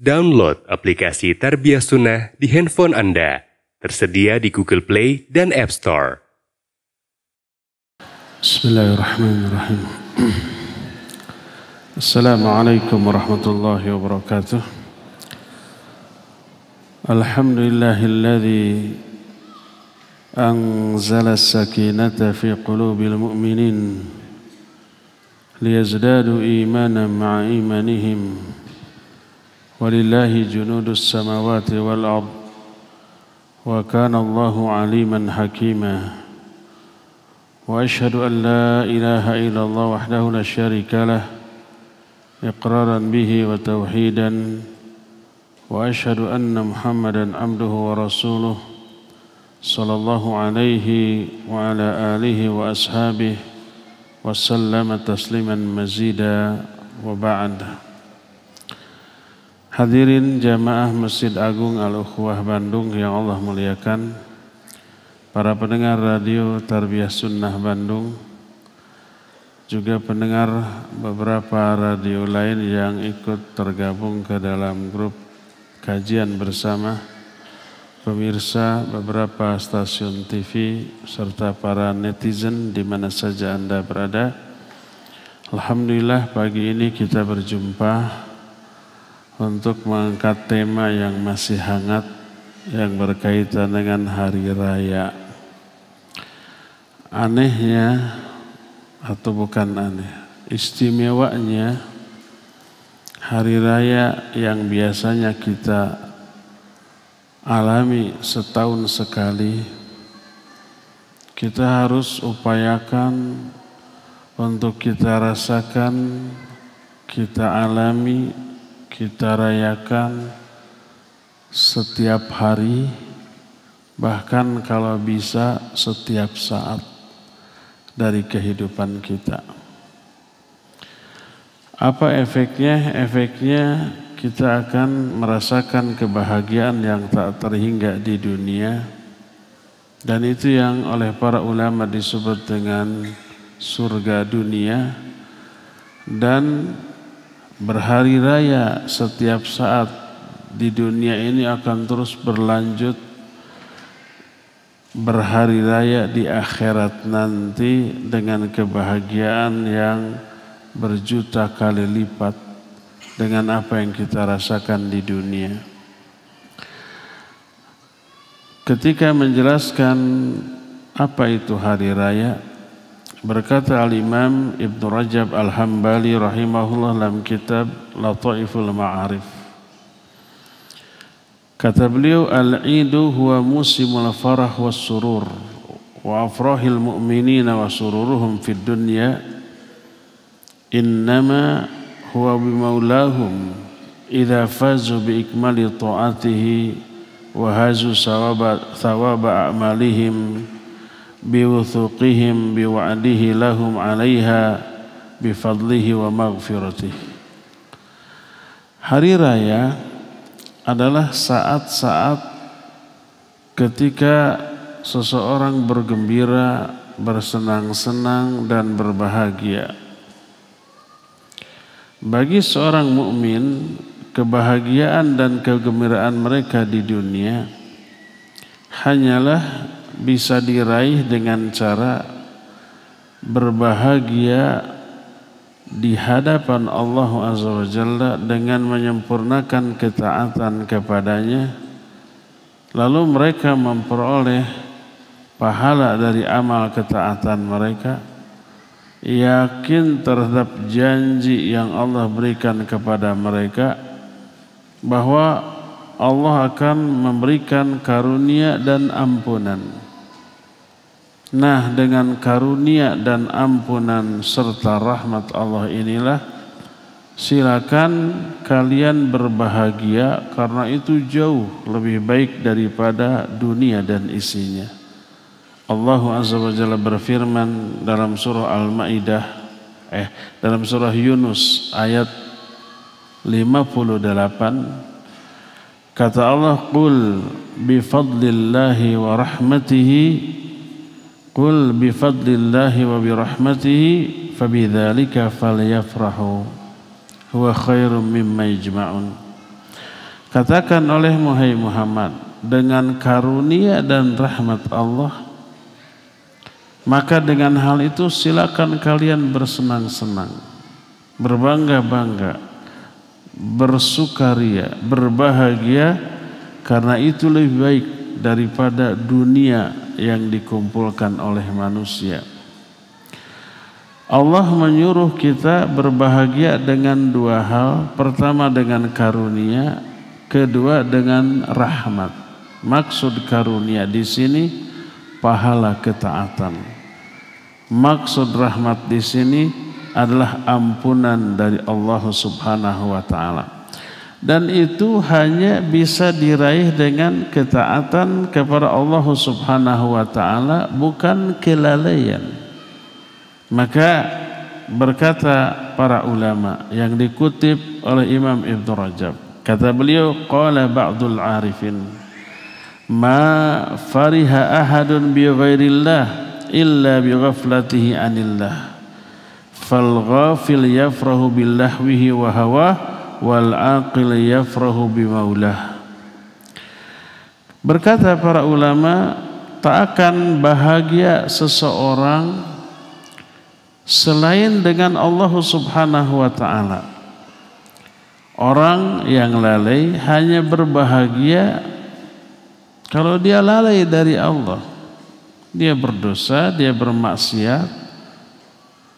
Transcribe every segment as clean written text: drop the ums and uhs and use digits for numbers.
Download aplikasi Tarbiyah Sunnah di handphone Anda. Tersedia di Google Play dan App Store. Bismillahirrahmanirrahim. Assalamualaikum warahmatullahi wabarakatuh. Alhamdulillahilladzi anzala as-sakinata fi qulubil mu'minin liyazdadu imanan ma'a imanihim. Walillahi junudus samawati wal ard wa kana Allahu aliman hakima. Wa ashhadu an la ilaha illallah wahdahu la syarika lah iqraran bihi wa tauhidan wa ashhadu anna Muhammadan abduhu wa rasuluh sallallahu alaihi wa ala alihi wa ashabihi wa sallama tasliman mazida wa ba'd. Hadirin jamaah Masjid Agung Al-Ukhwah Bandung yang Allah muliakan, para pendengar radio Tarbiyah Sunnah Bandung, juga pendengar beberapa radio lain yang ikut tergabung ke dalam grup kajian bersama, pemirsa beberapa stasiun TV, serta para netizen di mana saja Anda berada. Alhamdulillah pagi ini kita berjumpa untuk mengangkat tema yang masih hangat yang berkaitan dengan hari raya. Anehnya atau bukan aneh, istimewanya hari raya yang biasanya kita alami setahun sekali, kita harus upayakan untuk kita rasakan, kita alami, kita rayakan setiap hari, bahkan kalau bisa setiap saat dari kehidupan kita. Apa efeknya? Efeknya kita akan merasakan kebahagiaan yang tak terhingga di dunia, dan itu yang oleh para ulama disebut dengan surga dunia. Dan berhari raya setiap saat di dunia ini akan terus berlanjut. Berhari raya di akhirat nanti dengan kebahagiaan yang berjuta kali lipat dengan apa yang kita rasakan di dunia. Ketika menjelaskan apa itu hari raya, berkata Al-Imam Ibn Rajab Al-Hambali rahimahullah dalam kitab Lataiful Ma'arif. Kata beliau, Al-Idu huwa musimul farah was surur wa afrahil mu'minina wa sururuhum fid dunya innama huwa bimaulahum idha fazu bi ikmali ta'atihi wa hazu thawaba a'malihim biwuthuqihim biwa'dihi lahum 'alaiha bifadlihi wa maghfiratih. Hari raya adalah saat-saat ketika seseorang bergembira, bersenang-senang dan berbahagia. Bagi seorang mukmin, kebahagiaan dan kegembiraan mereka di dunia hanyalah bisa diraih dengan cara berbahagia di hadapan Allah Azza wa Jalla dengan menyempurnakan ketaatan kepadanya, lalu mereka memperoleh pahala dari amal ketaatan mereka, yakin terhadap janji yang Allah berikan kepada mereka bahwa Allah akan memberikan karunia dan ampunan. Nah, dengan karunia dan ampunan serta rahmat Allah inilah silakan kalian berbahagia, karena itu jauh lebih baik daripada dunia dan isinya. Allah Azza wa Jalla berfirman dalam surah Al-Maidah, dalam surah Yunus ayat 58, kata Allah, Qul bifadlillahi wa rahmatihi Qul bifadlillahi wa birahmatihi fabidzalika falyafrahu huwa khairum mimma yajma'un. Katakan oleh Muhammad, dengan karunia dan rahmat Allah, maka dengan hal itu silakan kalian bersenang-senang, berbangga-bangga, bersukaria, berbahagia, karena itu lebih baik daripada dunia yang dikumpulkan oleh manusia. Allah menyuruh kita berbahagia dengan dua hal. Pertama dengan karunia, kedua dengan rahmat. Maksud karunia di sini pahala ketaatan. Maksud rahmat di sini adalah ampunan dari Allah Subhanahu wa taala. Dan itu hanya bisa diraih dengan ketaatan kepada Allah Subhanahu wa taala, bukan kelalaian. Maka berkata para ulama yang dikutip oleh Imam Ibn Rajab, kata beliau, qala ba'dul arifin, ma fariha ahadun bi ghairillah illa bi ghaflatihi anillah, fal ghafil yafrahu billahwihi wa hawah, wal aqil yafrahu bi maulah. Berkata para ulama, tak akan bahagia seseorang selain dengan Allah Subhanahu wa ta'ala. Orang yang lalai hanya berbahagia kalau dia lalai dari Allah. Dia berdosa, dia bermaksiat,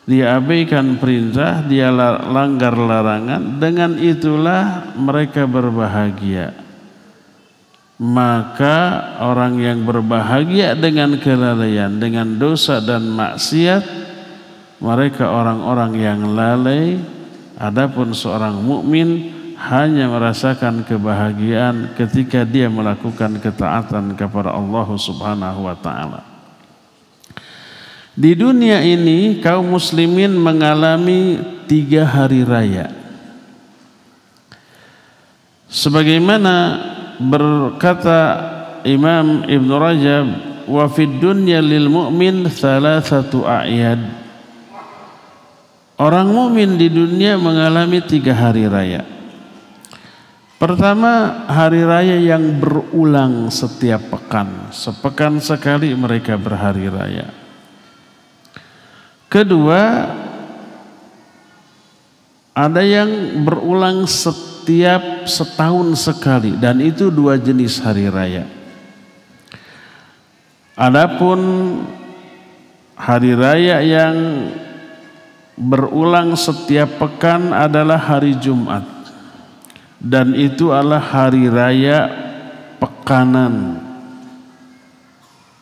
dia abaikan perintah, dia langgar larangan. Dengan itulah mereka berbahagia. Maka orang yang berbahagia dengan kelalaian, dengan dosa dan maksiat, mereka orang-orang yang lalai. Adapun seorang mukmin hanya merasakan kebahagiaan ketika dia melakukan ketaatan kepada Allah Subhanahu wa taala. Di dunia ini kaum muslimin mengalami 3 hari raya. Sebagaimana berkata Imam Ibn Rajab, wa fid dunya lil mu'min 3 a'yad. Orang mukmin di dunia mengalami 3 hari raya. Pertama, hari raya yang berulang setiap pekan. Sepekan sekali mereka berhari raya. Kedua, ada yang berulang setiap setahun sekali, dan itu 2 jenis hari raya. Adapun hari raya yang berulang setiap pekan adalah hari Jumat, dan itu adalah hari raya pekanan,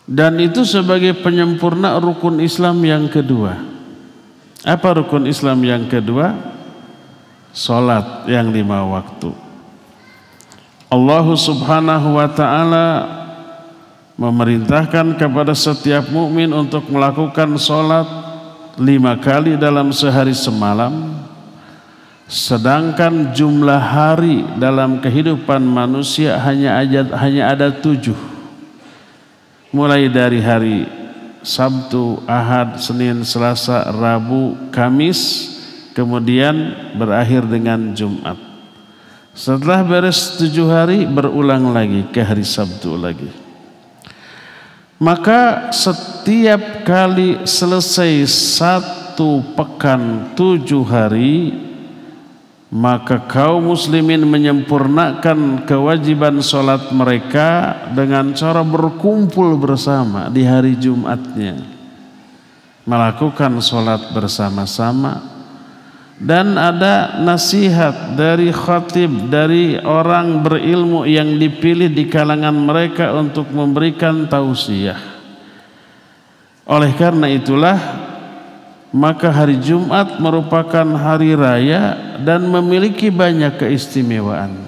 dan itu sebagai penyempurna rukun Islam yang kedua. Apa rukun Islam yang kedua? Salat yang 5 waktu. Allah Subhanahu wa taala memerintahkan kepada setiap mukmin untuk melakukan salat 5 kali dalam sehari semalam, sedangkan jumlah hari dalam kehidupan manusia hanya ada 7, mulai dari hari Sabtu, Ahad, Senin, Selasa, Rabu, Kamis, kemudian berakhir dengan Jumat. Setelah beres 7 hari, berulang lagi ke hari Sabtu lagi. Maka setiap kali selesai 1 pekan 7 hari, maka kaum muslimin menyempurnakan kewajiban sholat mereka dengan cara berkumpul bersama di hari Jumatnya, melakukan sholat bersama-sama. Dan ada nasihat dari khatib, dari orang berilmu yang dipilih di kalangan mereka untuk memberikan tausiah. Oleh karena itulah, maka hari Jumat merupakan hari raya dan memiliki banyak keistimewaan.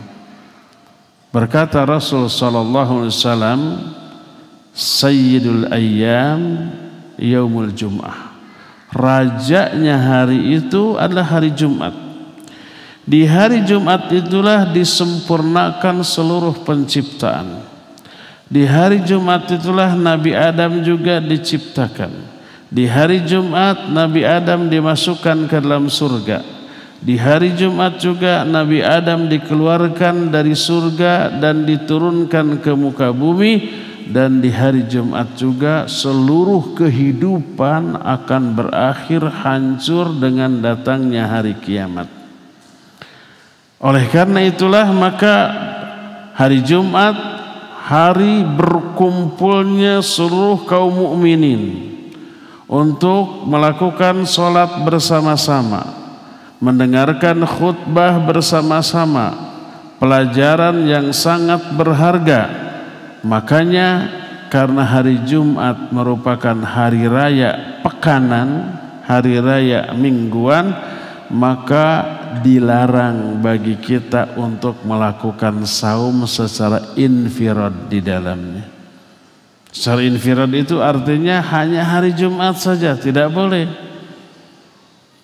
Berkata Rasul sallallahu alaihi wasallam, Sayyidul ayyam yaumul jum'ah. Rajanya hari itu adalah hari Jumat. Di hari Jumat itulah disempurnakan seluruh penciptaan. Di hari Jumat itulah Nabi Adam juga diciptakan. Di hari Jumat Nabi Adam dimasukkan ke dalam surga. Di hari Jumat juga Nabi Adam dikeluarkan dari surga dan diturunkan ke muka bumi. Dan di hari Jumat juga seluruh kehidupan akan berakhir hancur dengan datangnya hari kiamat. Oleh karena itulah maka hari Jumat hari berkumpulnya seluruh kaum mukminin untuk melakukan sholat bersama-sama, mendengarkan khutbah bersama-sama, pelajaran yang sangat berharga. Makanya karena hari Jumat merupakan hari raya pekanan, hari raya mingguan, maka dilarang bagi kita untuk melakukan saum secara infirad di dalamnya. Secara infirad itu artinya hanya hari Jumat saja, tidak boleh.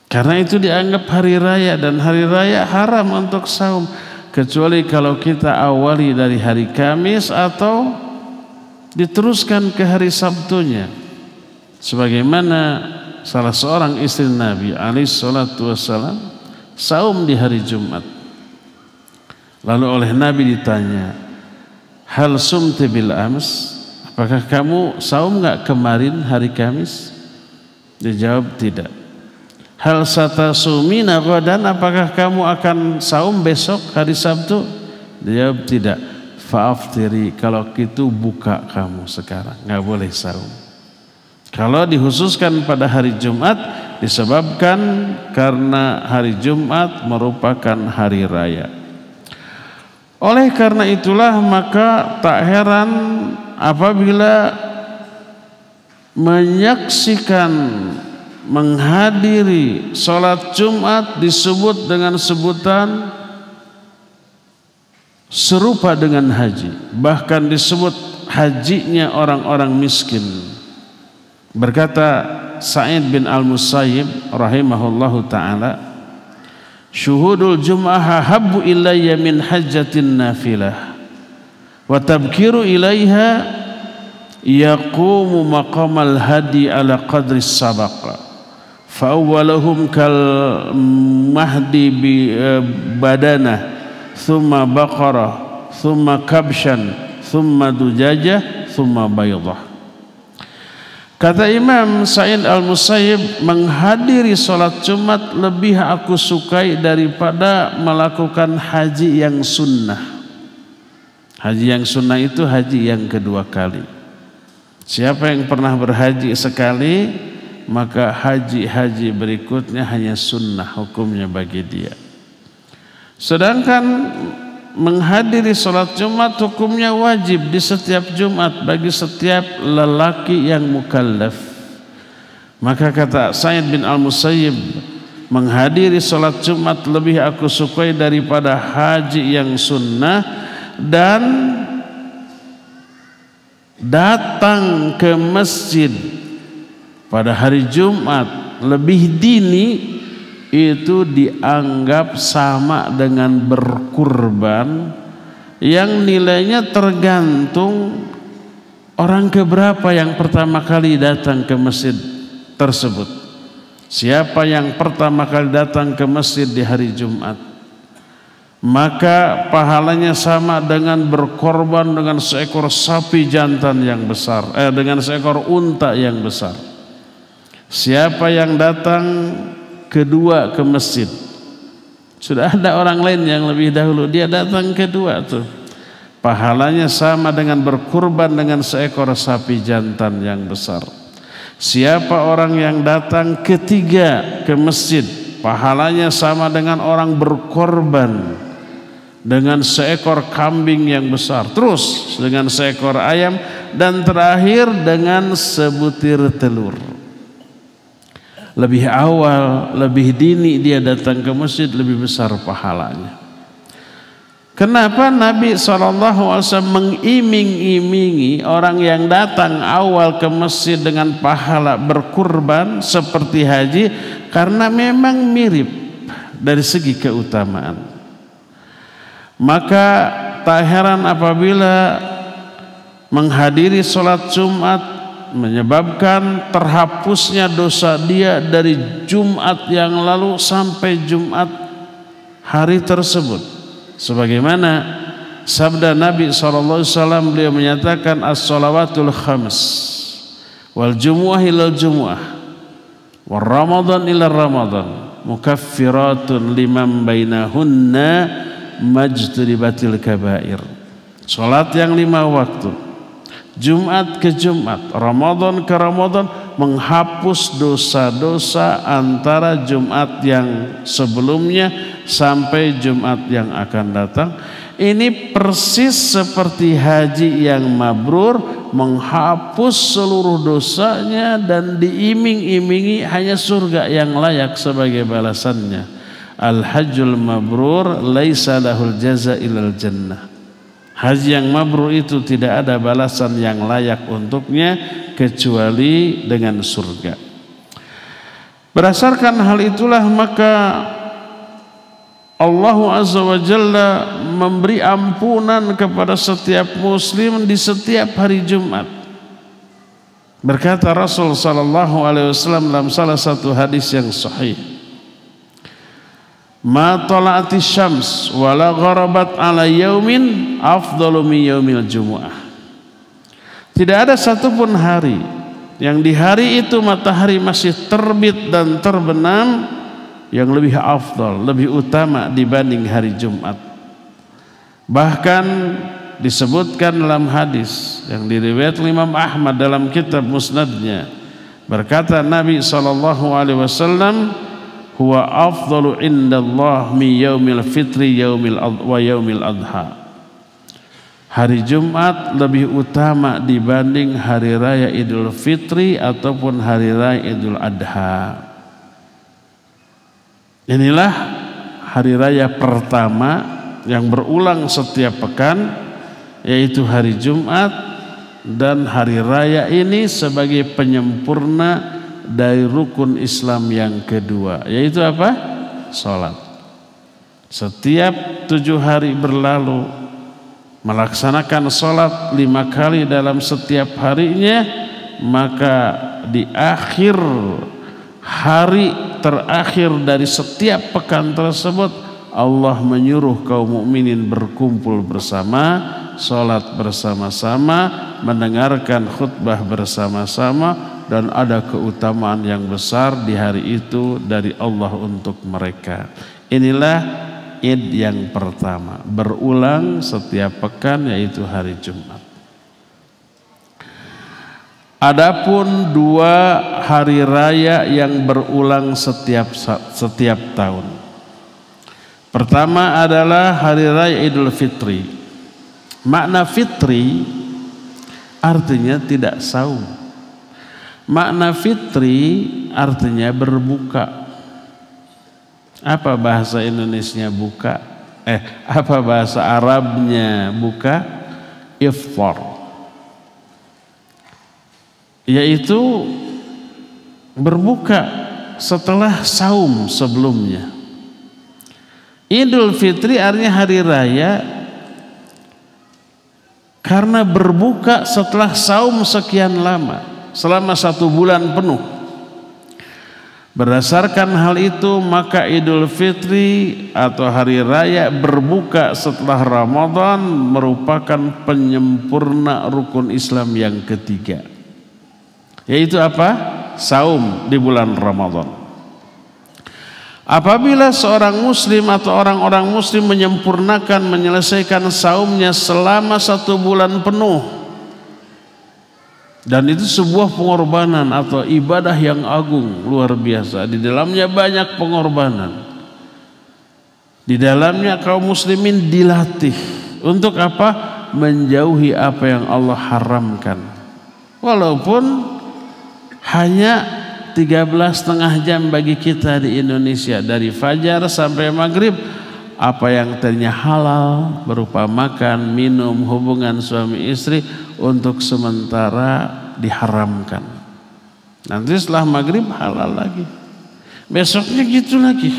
Karena itu dianggap hari raya dan hari raya haram untuk saum. Kecuali kalau kita awali dari hari Kamis atau diteruskan ke hari Sabtunya. Sebagaimana salah seorang istri Nabi alaihi salatu wassalam saum di hari Jumat. Lalu oleh Nabi ditanya, hal sumti bil ams? Apakah kamu saum enggak kemarin hari Kamis? Dia jawab tidak. Hal satasumina ghadan? Apakah kamu akan saum besok hari Sabtu? Dia jawab tidak. Fa'aftiri, kalau gitu buka kamu sekarang, enggak boleh saum. Kalau dihususkan pada hari Jumat disebabkan karena hari Jumat merupakan hari raya. Oleh karena itulah maka tak heran apabila menyaksikan, menghadiri sholat Jumat disebut dengan sebutan serupa dengan haji. Bahkan disebut hajinya orang-orang miskin. Berkata Sa'id bin Al-Musayyib rahimahullahu ta'ala, syuhudul jum'ah habbu ilayya min hajjatin nafilah wa tabkiru ilayha yaqumu maqamal hadi ala qadri sabaq fa awwaluhum kal mahdi bi badanah thumma baqarah thumma kabshan thumma dujajah thumma baydah. Kata Imam Sa'id Al-Musayyib, menghadiri sholat Jumat lebih aku sukai daripada melakukan haji yang sunnah. Haji yang sunnah itu haji yang kedua kali. Siapa yang pernah berhaji sekali, maka haji-haji berikutnya hanya sunnah hukumnya bagi dia. Sedangkan menghadiri sholat Jumat hukumnya wajib di setiap Jumat bagi setiap lelaki yang mukallaf. Maka kata Sa'id bin Al-Musayyib, menghadiri sholat Jumat lebih aku sukai daripada haji yang sunnah, dan datang ke masjid pada hari Jumat lebih dini itu dianggap sama dengan berkurban yang nilainya tergantung orang keberapa yang pertama kali datang ke masjid tersebut. Siapa yang pertama kali datang ke masjid di hari Jumat, maka pahalanya sama dengan berkorban dengan seekor sapi jantan yang besar, dengan seekor unta yang besar. Siapa yang datang kedua ke masjid, sudah ada orang lain yang lebih dahulu, dia datang kedua tuh, pahalanya sama dengan berkurban dengan seekor sapi jantan yang besar. Siapa orang yang datang ketiga ke masjid, pahalanya sama dengan orang berkorban dengan seekor kambing yang besar, terus dengan seekor ayam, dan terakhir dengan sebutir telur. Lebih awal, lebih dini dia datang ke masjid, lebih besar pahalanya. Kenapa Nabi SAW mengiming-imingi orang yang datang awal ke masjid dengan pahala berkurban seperti haji? Karena memang mirip dari segi keutamaan. Maka tak heran apabila menghadiri sholat Jumat menyebabkan terhapusnya dosa dia dari Jumat yang lalu sampai Jumat hari tersebut. Sebagaimana sabda Nabi SAW, beliau menyatakan as-salawatul khams wal jumu'ah ilal jumu'ah wal ramadan ilal ramadan mukaffiratun liman bainahunna majturibatil kabair. Salat yang 5 waktu, Jumat ke Jumat, Ramadan ke Ramadan, menghapus dosa-dosa antara Jumat yang sebelumnya sampai Jumat yang akan datang. Ini persis seperti haji yang mabrur, menghapus seluruh dosanya dan diiming-imingi hanya surga yang layak sebagai balasannya. Al-hajjul mabrur laisa lahul jaza ilal jannah. Haji yang mabrur itu tidak ada balasan yang layak untuknya kecuali dengan surga. Berdasarkan hal itulah maka Allah Azza wa Jalla memberi ampunan kepada setiap muslim di setiap hari Jumat. Berkata Rasul sallallahu alaihi wasallam dalam salah satu hadis yang sahih, ma tala'atis syams wala gharabat ala yaumin afdalu min yaumil jumu'ah. Tidak ada satupun hari yang di hari itu matahari masih terbit dan terbenam yang lebih afdal, lebih utama dibanding hari Jumat. Bahkan disebutkan dalam hadis yang diriwayatkan Imam Ahmad dalam kitab Musnadnya, berkata Nabi SAW, huwa afdalu indallah mi yaumil fitri wa yaumil adha. Hari Jumat lebih utama dibanding hari raya Idul Fitri ataupun hari raya Idul Adha. Inilah hari raya pertama yang berulang setiap pekan, yaitu hari Jumat, dan hari raya ini sebagai penyempurna dari rukun Islam yang kedua, yaitu apa? Salat. Setiap 7 hari berlalu melaksanakan salat 5 kali dalam setiap harinya, maka di akhir hari terakhir dari setiap pekan tersebut Allah menyuruh kaum mukminin berkumpul bersama, salat bersama-sama, mendengarkan khutbah bersama-sama, dan ada keutamaan yang besar di hari itu dari Allah untuk mereka. Inilah Id yang pertama, berulang setiap pekan, yaitu hari Jumat. Adapun 2 hari raya yang berulang setiap tahun. Pertama adalah hari raya Idul Fitri. Makna fitri artinya tidak saum. Makna fitri artinya berbuka. Apa bahasa Indonesianya buka? Apa bahasa Arabnya buka? Iftar. Yaitu berbuka setelah saum sebelumnya. Idul Fitri artinya hari raya karena berbuka setelah saum sekian lama, selama 1 bulan penuh. Berdasarkan hal itu maka Idul Fitri atau hari raya berbuka setelah Ramadan merupakan penyempurna rukun Islam yang ketiga, yaitu apa? Saum di bulan Ramadan. Apabila seorang muslim atau orang-orang muslim menyempurnakan, menyelesaikan saumnya selama 1 bulan penuh, dan itu sebuah pengorbanan atau ibadah yang agung, luar biasa. Di dalamnya banyak pengorbanan. Di dalamnya kaum muslimin dilatih untuk apa? Menjauhi apa yang Allah haramkan. Walaupun hanya 13,5 jam bagi kita di Indonesia, dari fajar sampai maghrib, apa yang tadinya halal berupa makan, minum, hubungan suami istri untuk sementara diharamkan. Nanti setelah maghrib halal lagi, besoknya gitu lagi.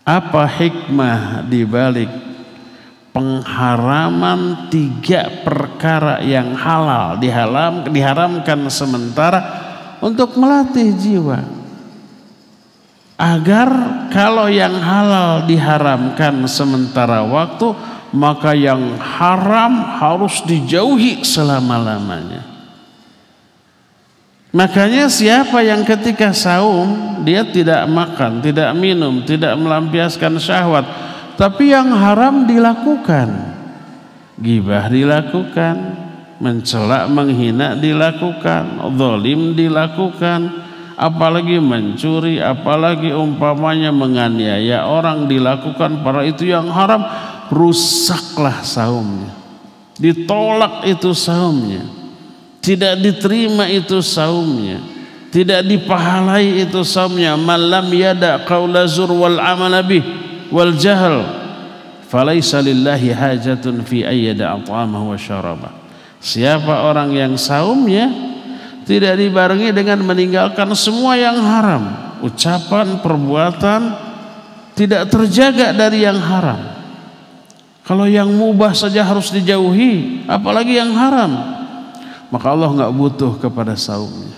Apa hikmah dibalik pengharaman 3 perkara yang halal diharamkan sementara? Untuk melatih jiwa. Agar kalau yang halal diharamkan sementara waktu, maka yang haram harus dijauhi selama-lamanya. Makanya siapa yang ketika saum dia tidak makan, tidak minum, tidak melampiaskan syahwat, tapi yang haram dilakukan, ghibah dilakukan, mencela menghina dilakukan, zalim dilakukan, apalagi mencuri, apalagi umpamanya menganiaya orang dilakukan, para itu yang haram, rusaklah saumnya, ditolak itu saumnya, tidak diterima itu saumnya, tidak dipahalai itu saumnya. Man lam yada qaula zur wal amala bih wal jahl falaisa lillahi hajatun fi ayyada at'amahu wa syarabah. Siapa orang yang saumnya tidak dibarengi dengan meninggalkan semua yang haram, ucapan, perbuatan tidak terjaga dari yang haram. Kalau yang mubah saja harus dijauhi, apalagi yang haram, maka Allah nggak butuh kepada saumnya.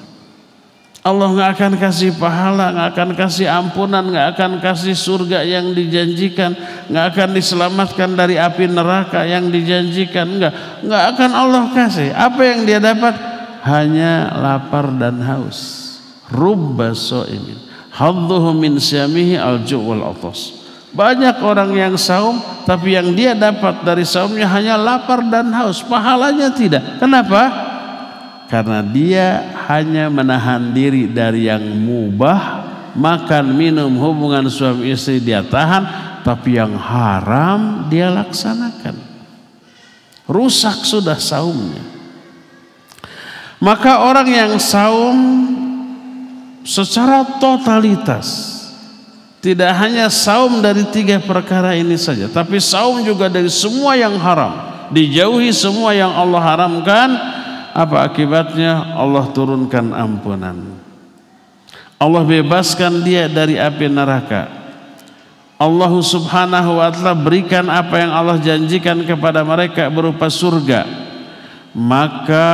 Allah nggak akan kasih pahala, nggak akan kasih ampunan, nggak akan kasih surga yang dijanjikan, nggak akan diselamatkan dari api neraka yang dijanjikan, nggak akan Allah kasih. Apa yang dia dapat? Hanya lapar dan haus. Rubba sha'imin hadduhu min syamihi al-ju' wal atas. Banyak orang yang saum, tapi yang dia dapat dari saumnya hanya lapar dan haus, pahalanya tidak. Kenapa? Karena dia hanya menahan diri dari yang mubah, makan, minum, hubungan suami istri dia tahan, tapi yang haram dia laksanakan. Rusak sudah saumnya. Maka orang yang saum secara totalitas, tidak hanya saum dari 3 perkara ini saja, tapi saum juga dari semua yang haram, dijauhi semua yang Allah haramkan. Apa akibatnya? Allah turunkan ampunan, Allah bebaskan dia dari api neraka, Allah subhanahu wa ta'ala berikan apa yang Allah janjikan kepada mereka berupa surga. Maka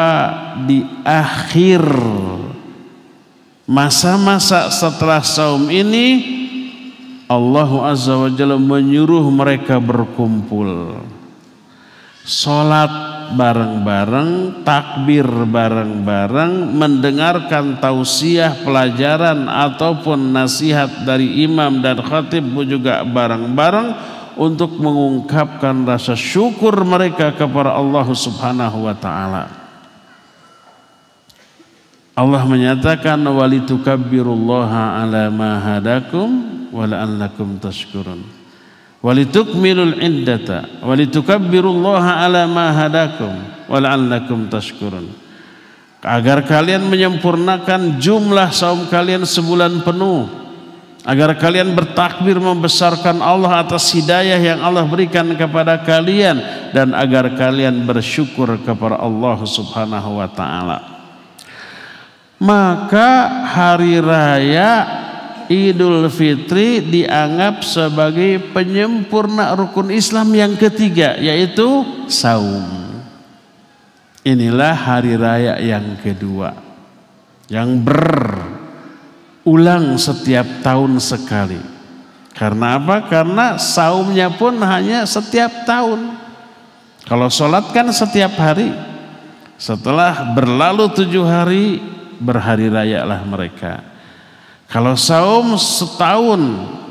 di akhir masa-masa setelah saum ini, Allah azza wa jalla menyuruh mereka berkumpul, sholat bareng-bareng, takbir bareng-bareng, mendengarkan tausiah, pelajaran ataupun nasihat dari imam dan khatib juga bareng-bareng, untuk mengungkapkan rasa syukur mereka kepada Allah subhanahu wa ta'ala. Allah menyatakan walitukabbirullaha ala ma hadakum wa la'allakum tashkurun walitukmilul iddata walitukabbirullaha ala ma hadakum wa la'allakum tashkurun. Agar kalian menyempurnakan jumlah saum kalian sebulan penuh, agar kalian bertakbir membesarkan Allah atas hidayah yang Allah berikan kepada kalian, dan agar kalian bersyukur kepada Allah subhanahu wa ta'ala. Maka hari raya Idul Fitri dianggap sebagai penyempurna rukun Islam yang ketiga, yaitu saum. Inilah hari raya yang kedua yang berulang setiap tahun sekali. Karena apa? Karena saumnya pun hanya setiap tahun. Kalau sholat kan setiap hari. Setelah berlalu 7 hari, berhari raya lah mereka. Kalau saum setahun,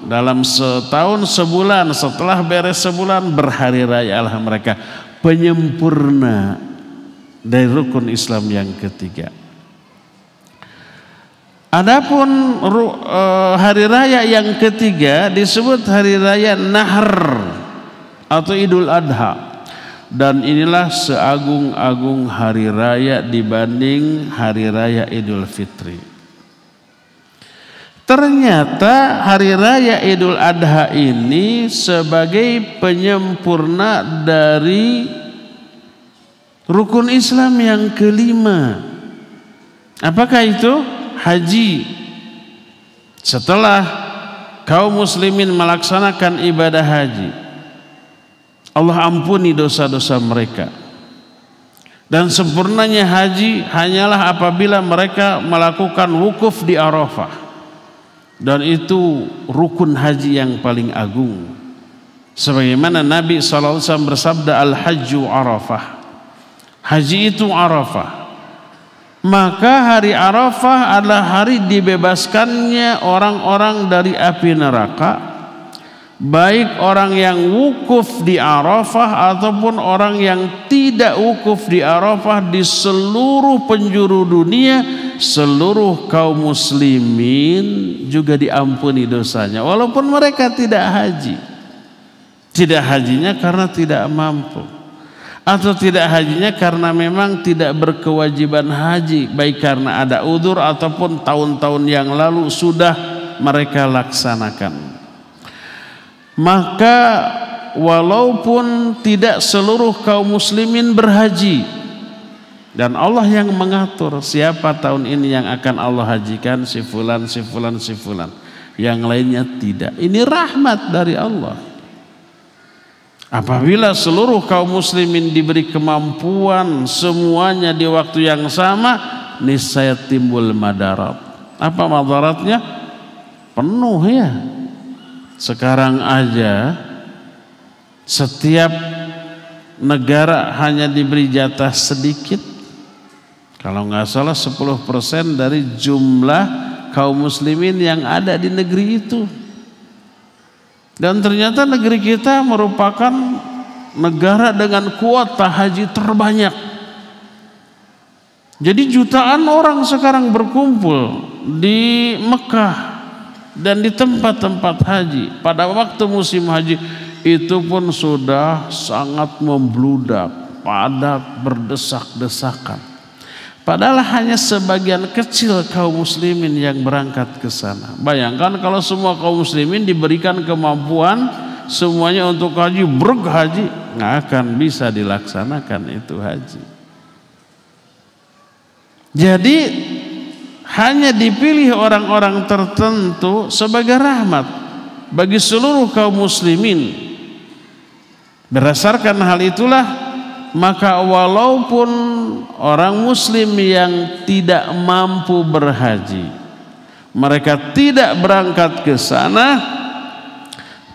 dalam setahun sebulan, setelah beres sebulan, berhari raya lah mereka. Penyempurna dari rukun Islam yang ketiga. Adapun hari raya yang ketiga disebut hari raya Nahr atau Idul Adha. Dan inilah seagung-agung hari raya dibanding hari raya Idul Fitri. Ternyata hari raya Idul Adha ini sebagai penyempurna dari rukun Islam yang kelima. Apakah itu? Haji. Setelah kaum muslimin melaksanakan ibadah haji, Allah ampuni dosa-dosa mereka. Dan sempurnanya haji hanyalah apabila mereka melakukan wukuf di Arafah. dan itu rukun haji yang paling agung. Sebagaimana Nabi SAW bersabda, al-hajju Arafah, haji itu Arafah. Maka hari Arafah adalah hari dibebaskannya orang-orang dari api neraka, baik orang yang wukuf di Arafah ataupun orang yang tidak wukuf di Arafah. Di seluruh penjuru dunia, seluruh kaum muslimin juga diampuni dosanya, walaupun mereka tidak haji. Tidak hajinya karena tidak mampu, atau tidak hajinya karena memang tidak berkewajiban haji, baik karena ada udzur ataupun tahun-tahun yang lalu sudah mereka laksanakan. Maka walaupun tidak seluruh kaum muslimin berhaji, dan Allah yang mengatur siapa tahun ini yang akan Allah hajikan, si fulan, si fulan, si fulan, yang lainnya tidak. Ini rahmat dari Allah. Apabila seluruh kaum muslimin diberi kemampuan semuanya di waktu yang sama, niscaya timbul madarat. Apa madaratnya? Penuh ya. Sekarang aja setiap negara hanya diberi jatah sedikit. Kalau nggak salah 10% dari jumlah kaum muslimin yang ada di negeri itu. Dan ternyata negeri kita merupakan negara dengan kuota haji terbanyak. Jadi jutaan orang sekarang berkumpul di Mekah dan di tempat-tempat haji. Pada waktu musim haji itu pun sudah sangat membludak, padat, berdesak-desakan. Padahal hanya sebagian kecil kaum muslimin yang berangkat ke sana. Bayangkan kalau semua kaum muslimin diberikan kemampuan semuanya untuk haji, berhaji, nggak akan bisa dilaksanakan itu haji. Jadi hanya dipilih orang-orang tertentu sebagai rahmat bagi seluruh kaum muslimin. Berdasarkan hal itulah, maka walaupun orang muslim yang tidak mampu berhaji, mereka tidak berangkat ke sana,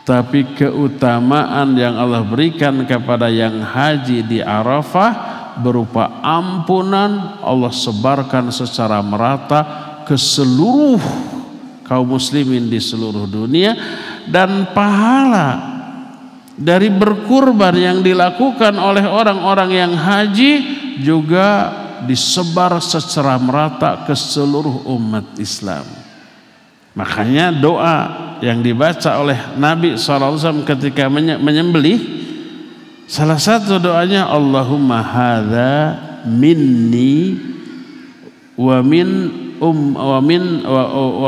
tapi keutamaan yang Allah berikan kepada yang haji di Arafah berupa ampunan Allah sebarkan secara merata ke seluruh kaum muslimin di seluruh dunia, dan pahala dari berkurban yang dilakukan oleh orang-orang yang haji juga disebar secara merata ke seluruh umat Islam. Makanya doa yang dibaca oleh Nabi SAW ketika menyembelih, salah satu doanya, Allahumma hadza minni wa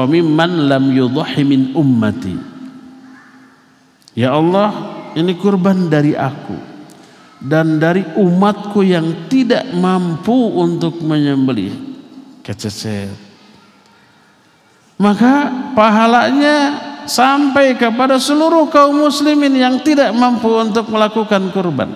mimman lam yudhi min ummati. Ya Allah, ini kurban dari aku dan dari umatku yang tidak mampu untuk menyembelih. Kececet. Maka pahalanya sampai kepada seluruh kaum muslimin yang tidak mampu untuk melakukan kurban.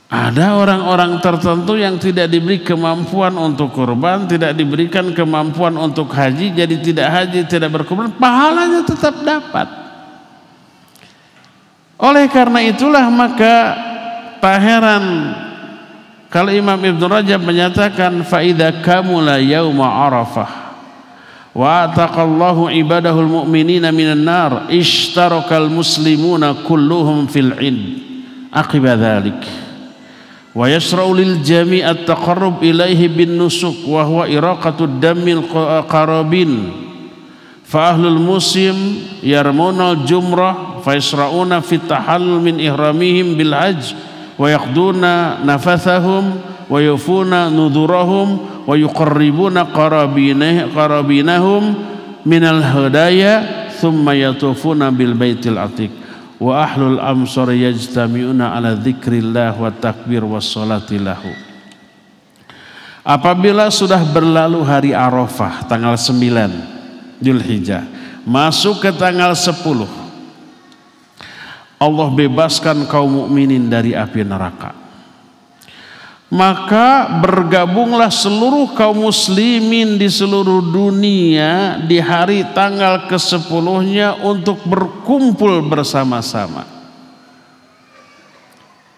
Ada orang-orang tertentu yang tidak diberi kemampuan untuk kurban, tidak diberikan kemampuan untuk haji, jadi tidak haji, tidak berkurban, pahalanya tetap dapat. Oleh karena itulah maka tak heran kalau Imam Ibn Rajab menyatakan faida kamula yauma Arafah wa ataqallahu ibadahul mu'minina minan nar ishtarakal muslimuna kulluhum fil id aqiba dhalik wa yasra'u lil jami' at-taqarrub ilaihi bin nusuk wa huwa iraqatud damil qarabin fa ahlul musim yarmunal jumrah fa yasra'una fit tahallul min ihramihim bil hajj wa yaqduna nafathahum wa yufuna nudurahum wa yuqarribuna qarabinahum minal hadaya thumma yatufuna bil baitil atiq wa ahlul amsar yajtami'una ala dzikrillah wa takbir was salati lahu. Apabila sudah berlalu hari Arafah tanggal 9 Dzulhijjah, masuk ke tanggal 10, Allah bebaskan kaum mukminin dari api neraka. maka bergabunglah seluruh kaum muslimin di seluruh dunia di hari tanggal ke-10-nya untuk berkumpul bersama-sama.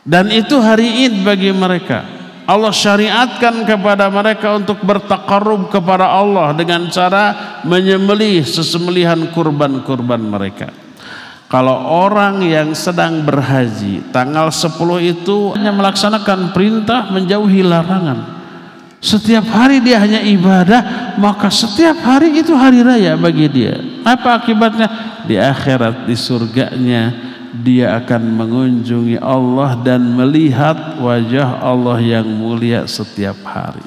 Dan itu hari Id bagi mereka. Allah syariatkan kepada mereka untuk bertaqarrub kepada Allah dengan cara menyembelih sesembelihan kurban-kurban mereka. Kalau orang yang sedang berhaji tanggal 10 itu hanya melaksanakan perintah, menjauhi larangan. Setiap hari dia hanya ibadah, maka setiap hari itu hari raya bagi dia. Apa akibatnya? Di akhirat, di surganya, dia akan mengunjungi Allah dan melihat wajah Allah yang mulia setiap hari.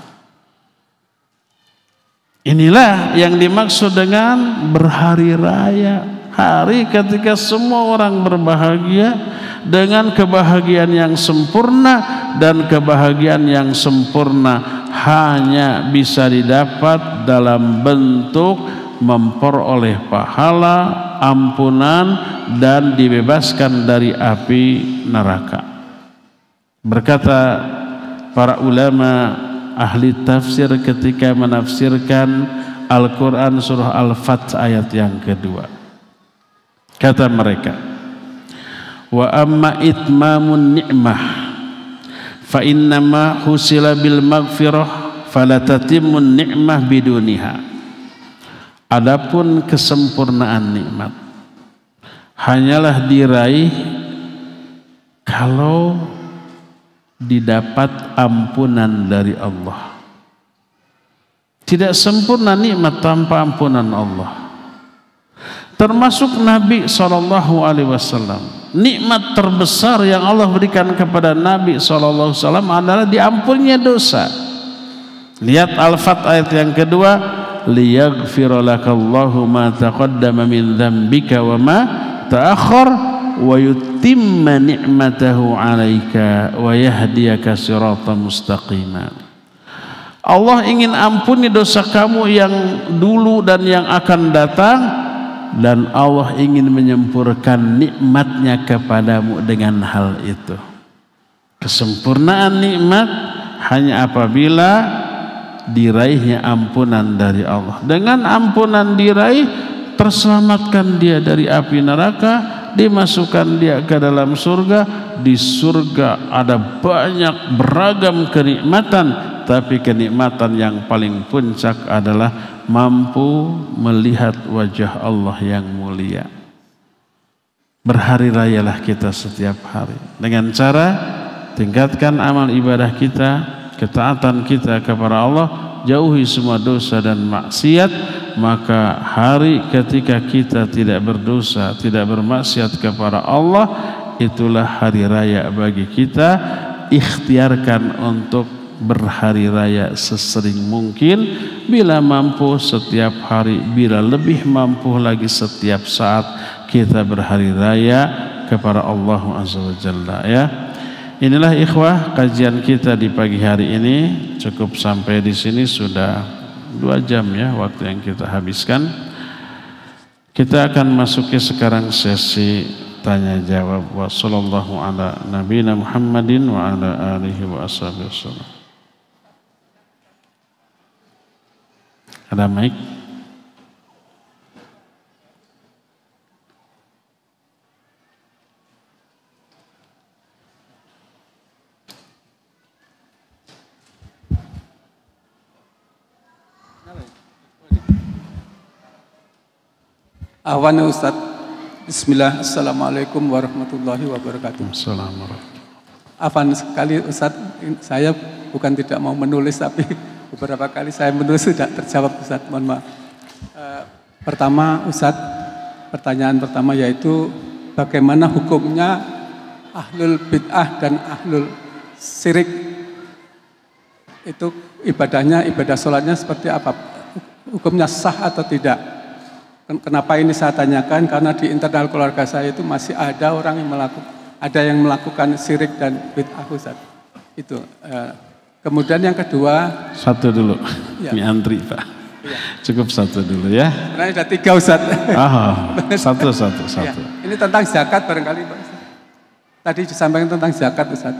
Inilah yang dimaksud dengan berhari raya. Hari ketika semua orang berbahagia dengan kebahagiaan yang sempurna, dan kebahagiaan yang sempurna hanya bisa didapat dalam bentuk memperoleh pahala, ampunan, dan dibebaskan dari api neraka. Berkata para ulama ahli tafsir ketika menafsirkan Al-Quran surah Al-Fath ayat yang kedua, kata mereka, wa amma itmamun ni'mah fa innama husila bil maghfirah fala tatimmun ni'mah biduniha. Adapun kesempurnaan nikmat hanyalah diraih kalau didapat ampunan dari Allah. Tidak sempurna nikmat tanpa ampunan Allah. Termasuk Nabi SAW. Nikmat terbesar yang Allah berikan kepada Nabi SAW adalah diampuninya dosa. Lihat Al-Fath ayat yang kedua, liyaghfira lakallahu ma taqaddama min dzambika wa ma ta'akhkhar wa yutimma ni'matahu 'alaika wa yahdiyaka siratan mustaqima. Allah ingin ampuni dosa kamu yang dulu dan yang akan datang, dan Allah ingin menyempurnakan nikmatnya kepadamu dengan hal itu. Kesempurnaan nikmat hanya apabila diraihnya ampunan dari Allah. Dengan ampunan diraih, terselamatkan dia dari api neraka, dimasukkan dia ke dalam surga. Di surga ada banyak beragam kenikmatan, tapi kenikmatan yang paling puncak adalah mampu melihat wajah Allah yang mulia. Berhari rayalah kita setiap hari dengan cara tingkatkan amal ibadah kita, ketaatan kita kepada Allah, jauhi semua dosa dan maksiat. Maka hari ketika kita tidak berdosa, tidak bermaksiat kepada Allah, itulah hari raya bagi kita. Ikhtiarkan untuk berhari raya sesering mungkin, bila mampu setiap hari, bila lebih mampu lagi setiap saat kita berhari raya kepada Allah Azza wa Jalla, ya. Inilah ikhwah kajian kita di pagi hari ini. Cukup sampai di sini, sudah 2 jam ya waktu yang kita habiskan. Kita akan masuki sekarang sesi tanya jawab. Wa sallallahu ala nabiyina Muhammadin wa ala alihi wa ashabihi wasallam. Ada mic? Ahwan Ustaz. Bismillah. Assalamualaikum warahmatullahi wabarakatuh. Assalamualaikum. Afwan sekali Ustaz, saya bukan tidak mau menulis, tapi beberapa kali saya menulis tidak terjawab Ustaz, mohon maaf. Pertama Ustaz, pertanyaan pertama yaitu bagaimana hukumnya ahlul bid'ah dan ahlul syirik? Itu ibadahnya, ibadah sholatnya seperti apa? Hukumnya sah atau tidak? Kenapa ini saya tanyakan? Karena di internal keluarga saya itu masih ada orang yang melakukan syirik dan bid'ah Ustaz. Itu. Kemudian yang kedua, satu dulu, ya. Ini antri Pak. Ya. Cukup satu dulu ya. Sebenarnya ada 3 Ustaz. Satu. Ya. Ini tentang zakat barangkali Pak Ustaz. Tadi disampaikan tentang zakat Ustaz.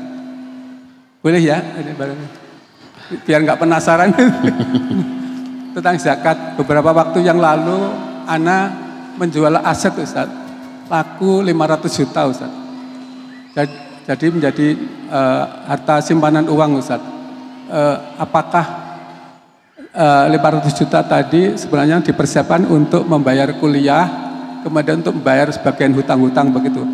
Boleh ya? Biar nggak penasaran. Tentang zakat. Beberapa waktu yang lalu, Ana menjual aset Ustaz. Laku 500 juta Ustaz. Jadi menjadi harta simpanan uang Ustaz. Apakah 500 juta tadi sebenarnya dipersiapkan untuk membayar kuliah, kemudian untuk membayar sebagian hutang-hutang begitu.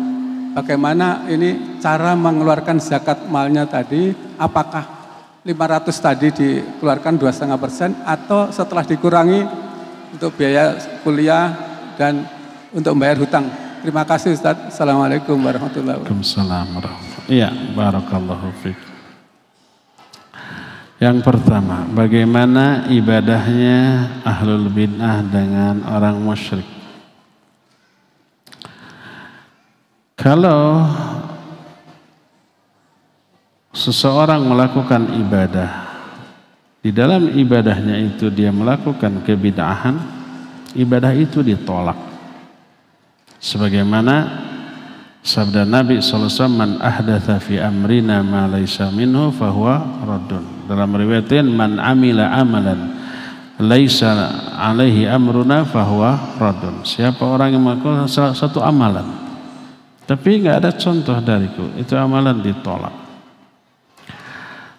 Bagaimana ini cara mengeluarkan zakat malnya tadi, apakah 500 tadi dikeluarkan 2,5% atau setelah dikurangi untuk biaya kuliah dan untuk membayar hutang. Terima kasih Ustaz. Assalamualaikum warahmatullahi wabarakatuh. Waalaikumsalam. Iya, barakallahu fiik. Yang pertama, bagaimana ibadahnya ahlul bid'ah dengan orang musyrik? Kalau seseorang melakukan ibadah, di dalam ibadahnya itu dia melakukan kebid'ahan, ibadah itu ditolak. Sebagaimana sabda Nabi SAW, man ahdatha fi amrina ma laysa minhu fahuwa raddun. Dalam riwayat lain, man amila amalan laysa alaihi amruna fahuwa raddun. Siapa orang yang melakukan satu amalan tapi nggak ada contoh dariku, itu amalan ditolak.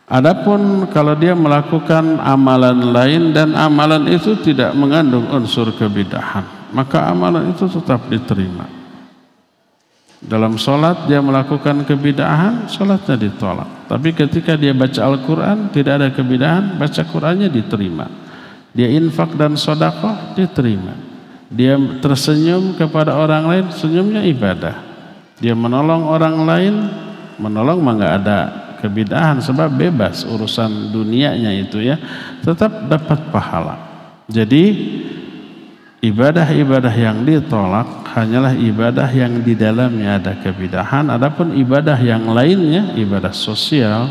Adapun kalau dia melakukan amalan lain dan amalan itu tidak mengandung unsur kebid'ahan, maka amalan itu tetap diterima. Dalam sholat dia melakukan kebid'ahan, sholatnya ditolak. Tapi ketika dia baca Al-Quran, tidak ada kebid'ahan, baca Qurannya diterima. Dia infak dan sedekah diterima. Dia tersenyum kepada orang lain, senyumnya ibadah. Dia menolong orang lain, menolong mah nggak ada kebid'ahan sebab bebas urusan dunianya itu ya, tetap dapat pahala. Jadi ibadah-ibadah yang ditolak hanyalah ibadah yang di dalamnya ada kebid'ahan. Adapun ibadah yang lainnya, ibadah sosial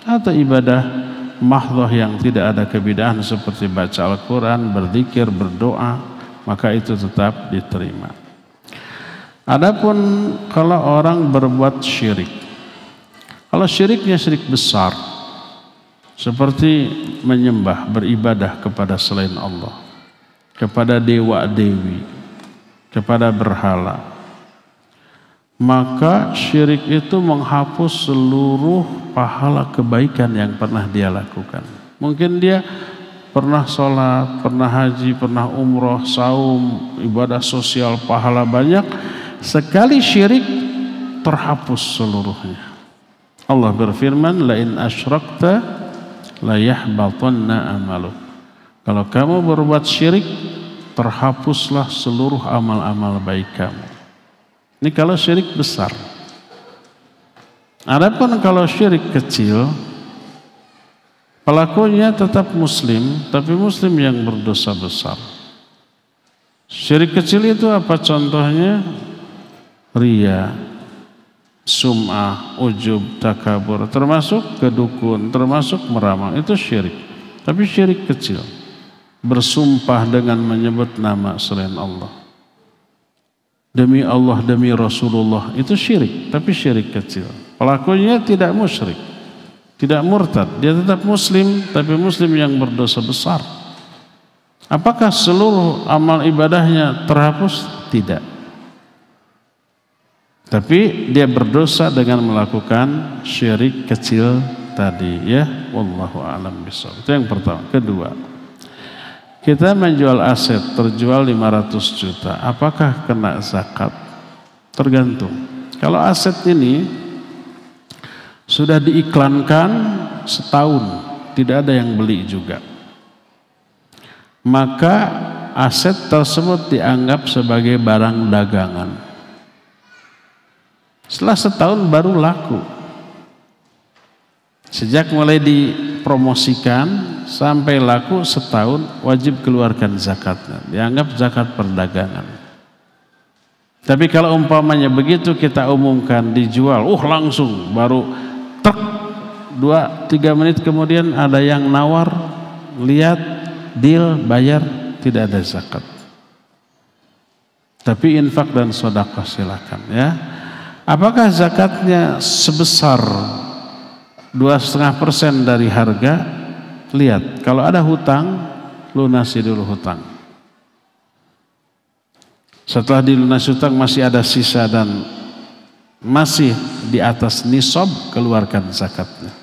atau ibadah mahdhah yang tidak ada kebid'ahan seperti baca Al-Quran, berzikir, berdoa, maka itu tetap diterima. Adapun kalau orang berbuat syirik, kalau syiriknya syirik besar, seperti menyembah, beribadah kepada selain Allah, kepada dewa-dewi, kepada berhala, maka syirik itu menghapus seluruh pahala kebaikan yang pernah dia lakukan. Mungkin dia pernah sholat, pernah haji, pernah umroh, saum, ibadah sosial, pahala banyak. Sekali syirik terhapus seluruhnya. Allah berfirman, la in asyrakta la yahbatanna amaluk. Kalau kamu berbuat syirik, terhapuslah seluruh amal-amal baik kamu. Ini kalau syirik besar. Adapun kalau syirik kecil, pelakunya tetap muslim, tapi muslim yang berdosa besar. Syirik kecil itu apa contohnya? Riya, sum'ah, ujub, takabur, termasuk kedukun, termasuk meramal, itu syirik. Tapi syirik kecil, bersumpah dengan menyebut nama selain Allah, demi Allah, demi Rasulullah, itu syirik, tapi syirik kecil. Pelakunya tidak musyrik, tidak murtad, dia tetap muslim, tapi muslim yang berdosa besar. Apakah seluruh amal ibadahnya terhapus? Tidak. Tapi dia berdosa dengan melakukan syirik kecil tadi, ya. Wallahu a'lam bishawab. Itu yang pertama. Kedua, kita menjual aset terjual 500 juta, apakah kena zakat? Tergantung. Kalau aset ini sudah diiklankan setahun, tidak ada yang beli juga, maka aset tersebut dianggap sebagai barang dagangan. Setelah setahun baru laku. Sejak mulai dipromosikan sampai laku setahun, wajib keluarkan zakatnya. Dianggap zakat perdagangan. Tapi kalau umpamanya begitu kita umumkan dijual, langsung baru truk 2-3 menit kemudian ada yang nawar, lihat, deal, bayar, tidak ada zakat. Tapi infak dan sedekah silakan, ya. Apakah zakatnya sebesar 2,5% dari harga. Lihat, kalau ada hutang, lunasi dulu hutang. Setelah dilunasi hutang masih ada sisa dan masih di atas nisab, keluarkan zakatnya.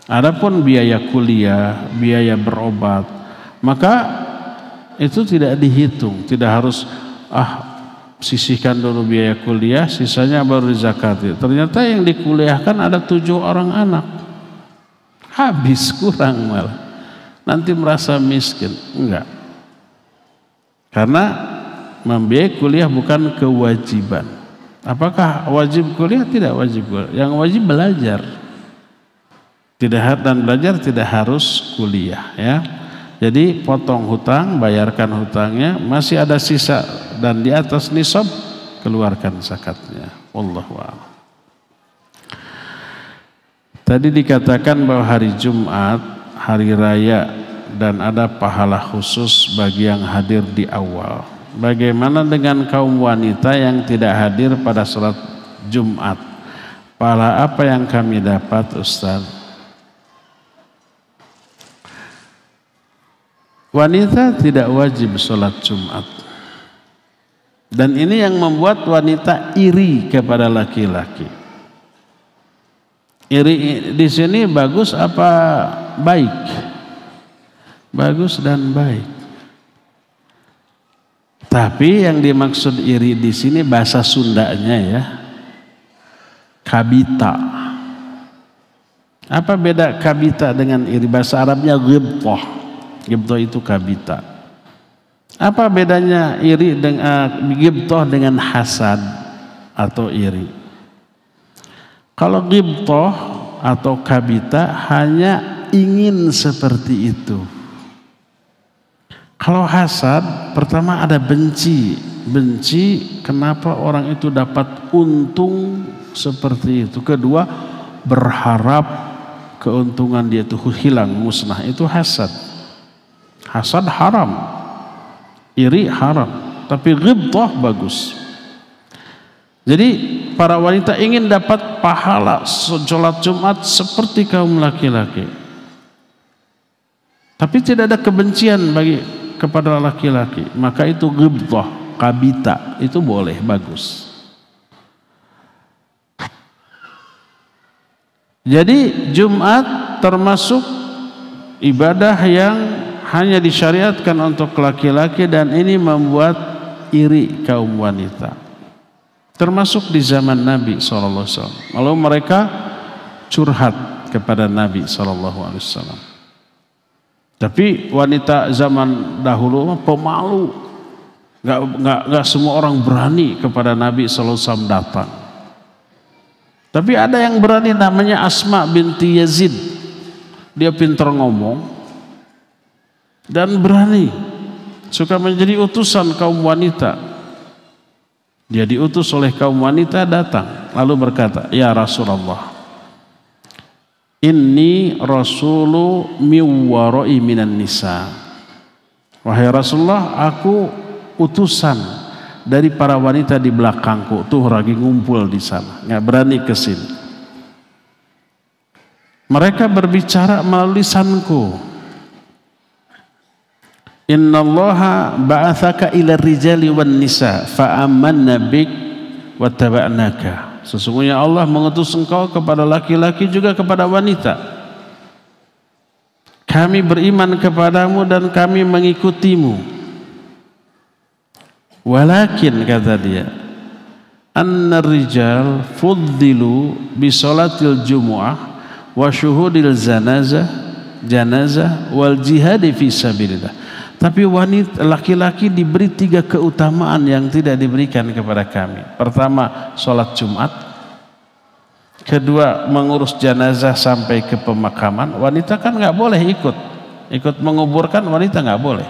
Adapun biaya kuliah, biaya berobat, maka itu tidak dihitung, tidak harus sisihkan dulu biaya kuliah, sisanya baru dizakati. Ternyata yang dikuliahkan ada 7 orang anak, habis, kurang malah, nanti merasa miskin. Enggak, karena membiayai kuliah bukan kewajiban. Apakah wajib kuliah? Tidak wajib kuliah. Yang wajib belajar. Dan belajar tidak harus kuliah, ya. Jadi potong hutang, bayarkan hutangnya, masih ada sisa dan di atas nisab, keluarkan zakatnya. Wallahu a'lam. Tadi dikatakan bahwa hari Jumat, hari raya, dan ada pahala khusus bagi yang hadir di awal. Bagaimana dengan kaum wanita yang tidak hadir pada sholat Jumat? Pahala apa yang kami dapat, Ustaz? Wanita tidak wajib sholat Jumat. Dan ini yang membuat wanita iri kepada laki-laki. Iri di sini bagus apa baik? Bagus dan baik. Tapi yang dimaksud iri di sini bahasa Sundanya ya, kabita. Apa beda kabita dengan iri? Bahasa Arabnya ghibthah. Ghibthah itu kabita. Apa bedanya iri dengan ghibthah dengan hasad atau iri? Kalau ghibthah atau kabita hanya ingin seperti itu. Kalau hasad, pertama ada benci. Benci kenapa orang itu dapat untung seperti itu. Kedua, berharap keuntungan dia itu hilang, musnah. Itu hasad. Hasad haram, iri haram, tapi ghibthah bagus. Jadi para wanita ingin dapat pahala sholat Jumat seperti kaum laki-laki, tapi tidak ada kebencian kepada laki-laki, maka itu ghibthah, kabita, itu boleh, bagus. Jadi Jumat termasuk ibadah yang hanya disyariatkan untuk laki-laki, dan ini membuat iri kaum wanita. Termasuk di zaman Nabi SAW. Lalu mereka curhat kepada Nabi SAW. Tapi wanita zaman dahulu pemalu. Gak semua orang berani kepada Nabi SAW datang. Tapi ada yang berani, namanya Asma binti Yazid. Dia pintar ngomong dan berani, suka menjadi utusan kaum wanita. Dia diutus oleh kaum wanita, datang lalu berkata, ya Rasulullah, inni rasulu miwwarai minan nisa. Wahai Rasulullah, aku utusan dari para wanita di belakangku. Tuh lagi ngumpul di sana, nggak berani ke sini. Mereka berbicara melalui lisanku. Innallaha ba'athaka ila rijali wan nisa fa'amanna bik wa taba'naka. Sesungguhnya Allah mengutus engkau kepada laki-laki juga kepada wanita. Kami beriman kepadamu dan kami mengikutimu. Walakin, kata dia, anna rijal fuddilu bi salatil jumu'ah wa syuhudil janazah wal jihadi fi sabilillah. Tapi wanita, laki-laki diberi 3 keutamaan yang tidak diberikan kepada kami. Pertama, sholat Jumat. Kedua, mengurus jenazah sampai ke pemakaman. Wanita kan nggak boleh ikut menguburkan, wanita nggak boleh.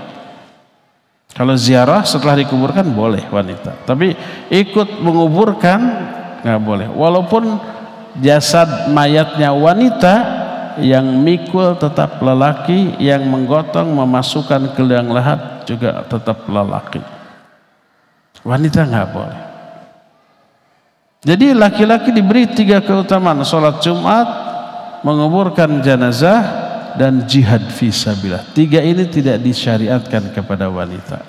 Kalau ziarah setelah dikuburkan boleh wanita, tapi ikut menguburkan nggak boleh. Walaupun jasad mayatnya wanita, yang mikul tetap lelaki, yang menggotong memasukkan ke liang lahat juga tetap lelaki. Wanita nggak boleh. Jadi laki-laki diberi 3 keutamaan: sholat Jumat, menguburkan jenazah, dan jihad fisabilillah. 3 ini tidak disyariatkan kepada wanita.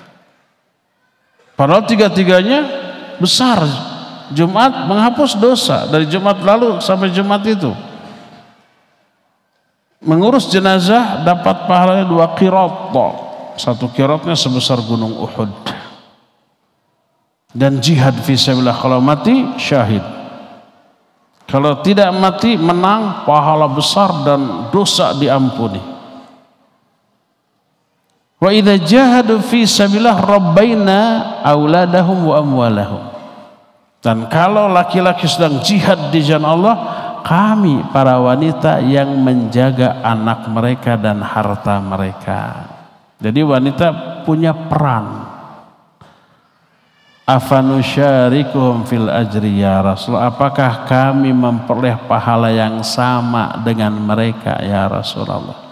Padahal 3-tiganya besar. Jumat menghapus dosa dari Jumat lalu sampai Jumat itu. Mengurus jenazah dapat pahalanya 2 qirat. 1 qiratnya sebesar gunung Uhud. Dan jihad fisabilillah, kalau mati syahid. Kalau tidak mati menang, pahala besar dan dosa diampuni. Wa idza jahadu fi sabilillah rabbaina auladahum wa amwalahum. Dan kalau laki-laki sedang jihad di jalan Allah, kami para wanita yang menjaga anak mereka dan harta mereka. Jadi wanita punya peran. Afanusyarikuhum fil ajri ya Rasul, apakah kami memperoleh pahala yang sama dengan mereka ya Rasulullah?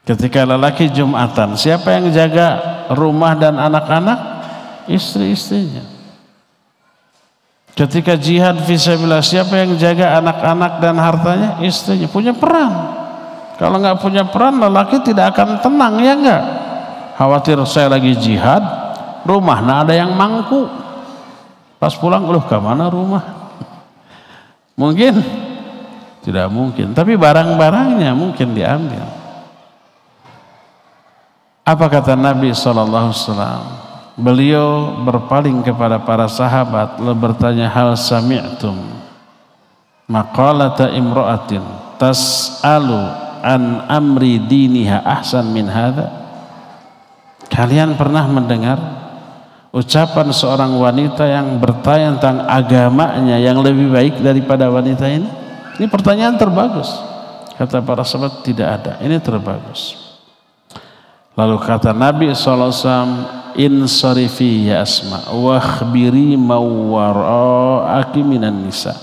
Ketika lelaki Jumatan, siapa yang jaga rumah dan anak-anak? Istri-istrinya. Ketika jihad fisabilillah, siapa yang jaga anak-anak dan hartanya? Istrinya. Punya peran. Kalau nggak punya peran, lelaki tidak akan tenang, ya enggak? Khawatir saya lagi jihad, rumah nah ada yang mangku. Pas pulang, loh kemana rumah? Mungkin? Tidak mungkin. Tapi barang-barangnya mungkin diambil. Apa kata Nabi SAW? Beliau berpaling kepada para sahabat lalu bertanya, hal sami'tum maqalata imra'atin tas'alu an amri diniha ahsan min hadha? Kalian pernah mendengar ucapan seorang wanita yang bertanya tentang agamanya yang lebih baik daripada wanita ini? Ini pertanyaan terbagus. Kata para sahabat, tidak ada, ini terbagus. Lalu kata Nabi SAW, insarifi ya Asma wa akhbiri mawwara'aki minan nisa.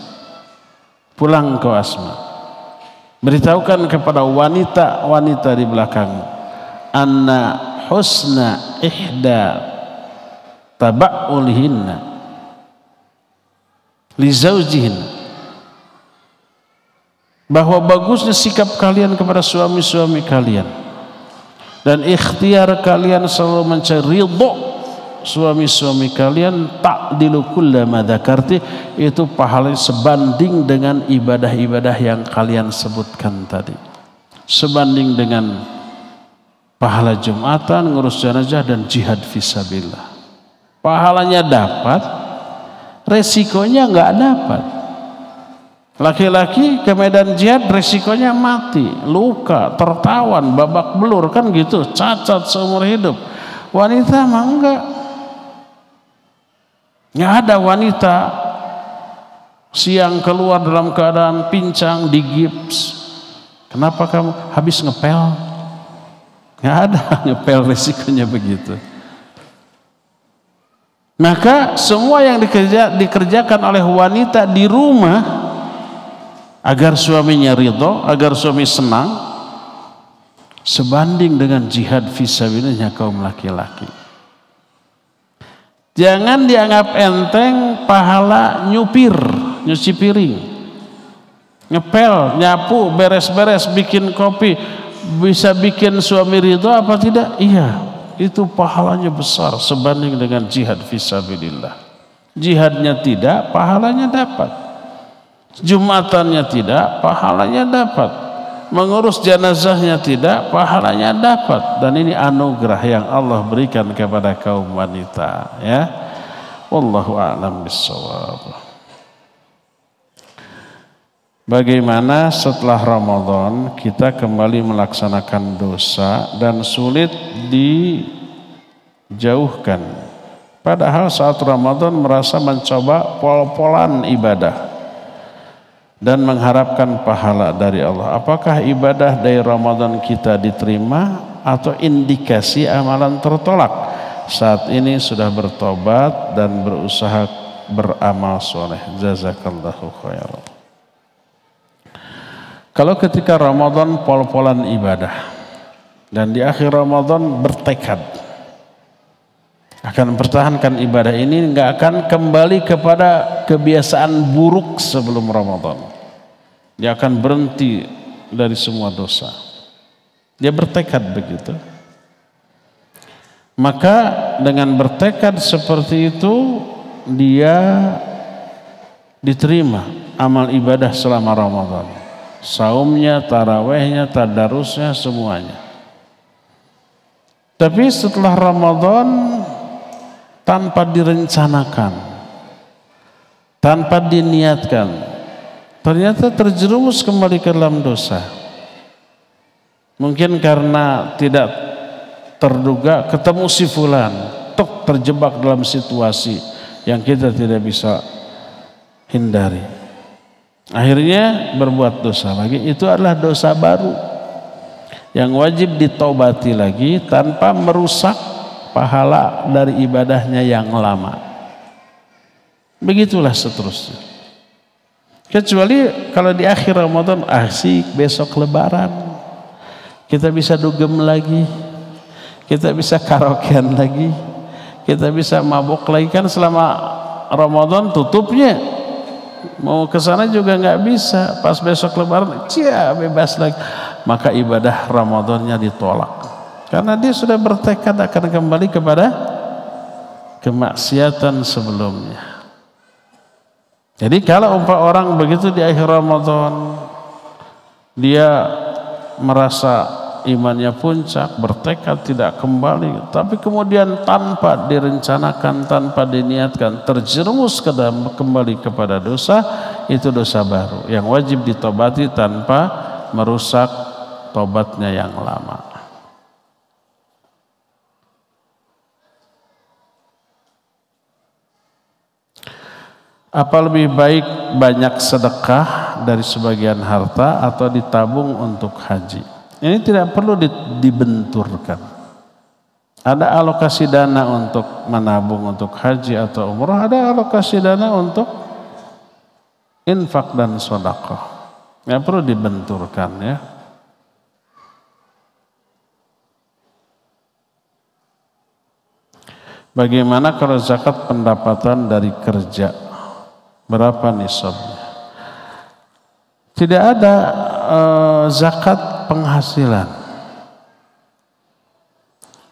Pulang kau Asma, beritahukan kepada wanita-wanita di belakangmu, anna husna ihda taba'ulihinna li zawjihinna, bahwa bagusnya sikap kalian kepada suami-suami kalian dan ikhtiar kalian selalu mencari ridho suami-suami kalian, ta'dilu kulla ma dzakarti, itu pahalanya sebanding dengan ibadah-ibadah yang kalian sebutkan tadi, sebanding dengan pahala Jumatan, ngurus jenazah dan jihad fisabilillah. Pahalanya dapat, resikonya nggak dapat. Laki-laki ke medan jihad resikonya mati, luka, tertawan, babak belur, kan gitu, cacat seumur hidup. Wanita mah enggak. Nggak ada wanita siang keluar dalam keadaan pincang, digips. Kenapa kamu habis ngepel? Nggak ada, ngepel resikonya begitu. Maka semua yang dikerjakan oleh wanita di rumah agar suaminya ridho, agar suami senang, sebanding dengan jihad fisabilillah kaum laki-laki. Jangan dianggap enteng pahala nyupir, nyuci piring, ngepel, nyapu, beres-beres, bikin kopi, bisa bikin suami ridho apa tidak? Iya, itu pahalanya besar sebanding dengan jihad fisabilillah. Jihadnya tidak, pahalanya dapat. Jumatannya tidak, pahalanya dapat. Mengurus jenazahnya tidak, pahalanya dapat. Dan ini anugerah yang Allah berikan kepada kaum wanita, ya. Wallahu a'lam bissawab. Bagaimana setelah Ramadan kita kembali melaksanakan dosa dan sulit dijauhkan, padahal saat Ramadan merasa mencoba pol-polan ibadah dan mengharapkan pahala dari Allah. Apakah ibadah dari Ramadan kita diterima atau indikasi amalan tertolak? Saat ini sudah bertobat dan berusaha beramal soleh. Jazakallahu khairan. Kalau ketika Ramadan pol-polan ibadah dan di akhir Ramadan bertekad akan mempertahankan ibadah ini, nggak akan kembali kepada kebiasaan buruk sebelum Ramadan. Dia akan berhenti dari semua dosa. Dia bertekad begitu. Maka dengan bertekad seperti itu dia diterima amal ibadah selama Ramadan. Saumnya, tarawehnya, tadarusnya, semuanya. Tapi setelah Ramadan tanpa direncanakan, tanpa diniatkan, ternyata terjerumus kembali ke dalam dosa. Mungkin karena tidak terduga ketemu si fulan, terjebak dalam situasi yang kita tidak bisa hindari. Akhirnya berbuat dosa lagi. Itu adalah dosa baru yang wajib ditaubati lagi tanpa merusak pahala dari ibadahnya yang lama. Begitulah seterusnya. Kecuali kalau di akhir Ramadan asik, besok Lebaran kita bisa dugem lagi, kita bisa karaokean lagi, kita bisa mabuk lagi. Kan selama Ramadan tutupnya, mau ke sana juga nggak bisa. Pas besok Lebaran, bebas lagi. Maka ibadah Ramadannya ditolak karena dia sudah bertekad akan kembali kepada kemaksiatan sebelumnya. Jadi kalau orang begitu di akhir Ramadan, dia merasa imannya puncak, bertekad tidak kembali, tapi kemudian tanpa direncanakan, tanpa diniatkan, terjerumus kembali kepada dosa, itu dosa baru yang wajib ditobati tanpa merusak tobatnya yang lama. Apa lebih baik banyak sedekah dari sebagian harta atau ditabung untuk haji? Ini tidak perlu dibenturkan. Ada alokasi dana untuk menabung untuk haji atau umrah, ada alokasi dana untuk infak dan sedekah. Tidak perlu dibenturkan ya. Bagaimana kalau zakat pendapatan dari kerja? Berapa nisabnya? Tidak ada zakat penghasilan.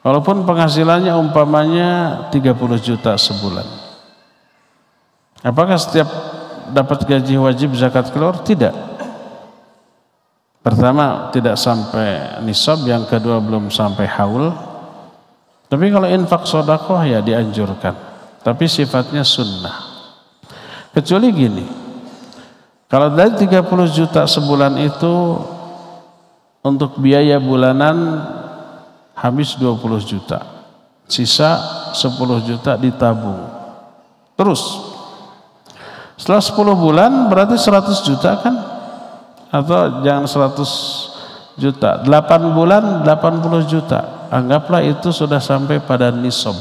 Walaupun penghasilannya umpamanya 30 juta sebulan. Apakah setiap dapat gaji wajib zakat keluar? Tidak. Pertama, tidak sampai nisab. Yang kedua, belum sampai haul. Tapi kalau infak sedekah ya dianjurkan. Tapi sifatnya sunnah. Kecuali gini, kalau dari 30 juta sebulan itu untuk biaya bulanan habis 20 juta, sisa 10 juta ditabung. Terus setelah 10 bulan berarti 100 juta kan? Atau jangan 100 juta, 8 bulan 80 juta. Anggaplah itu sudah sampai pada nisab.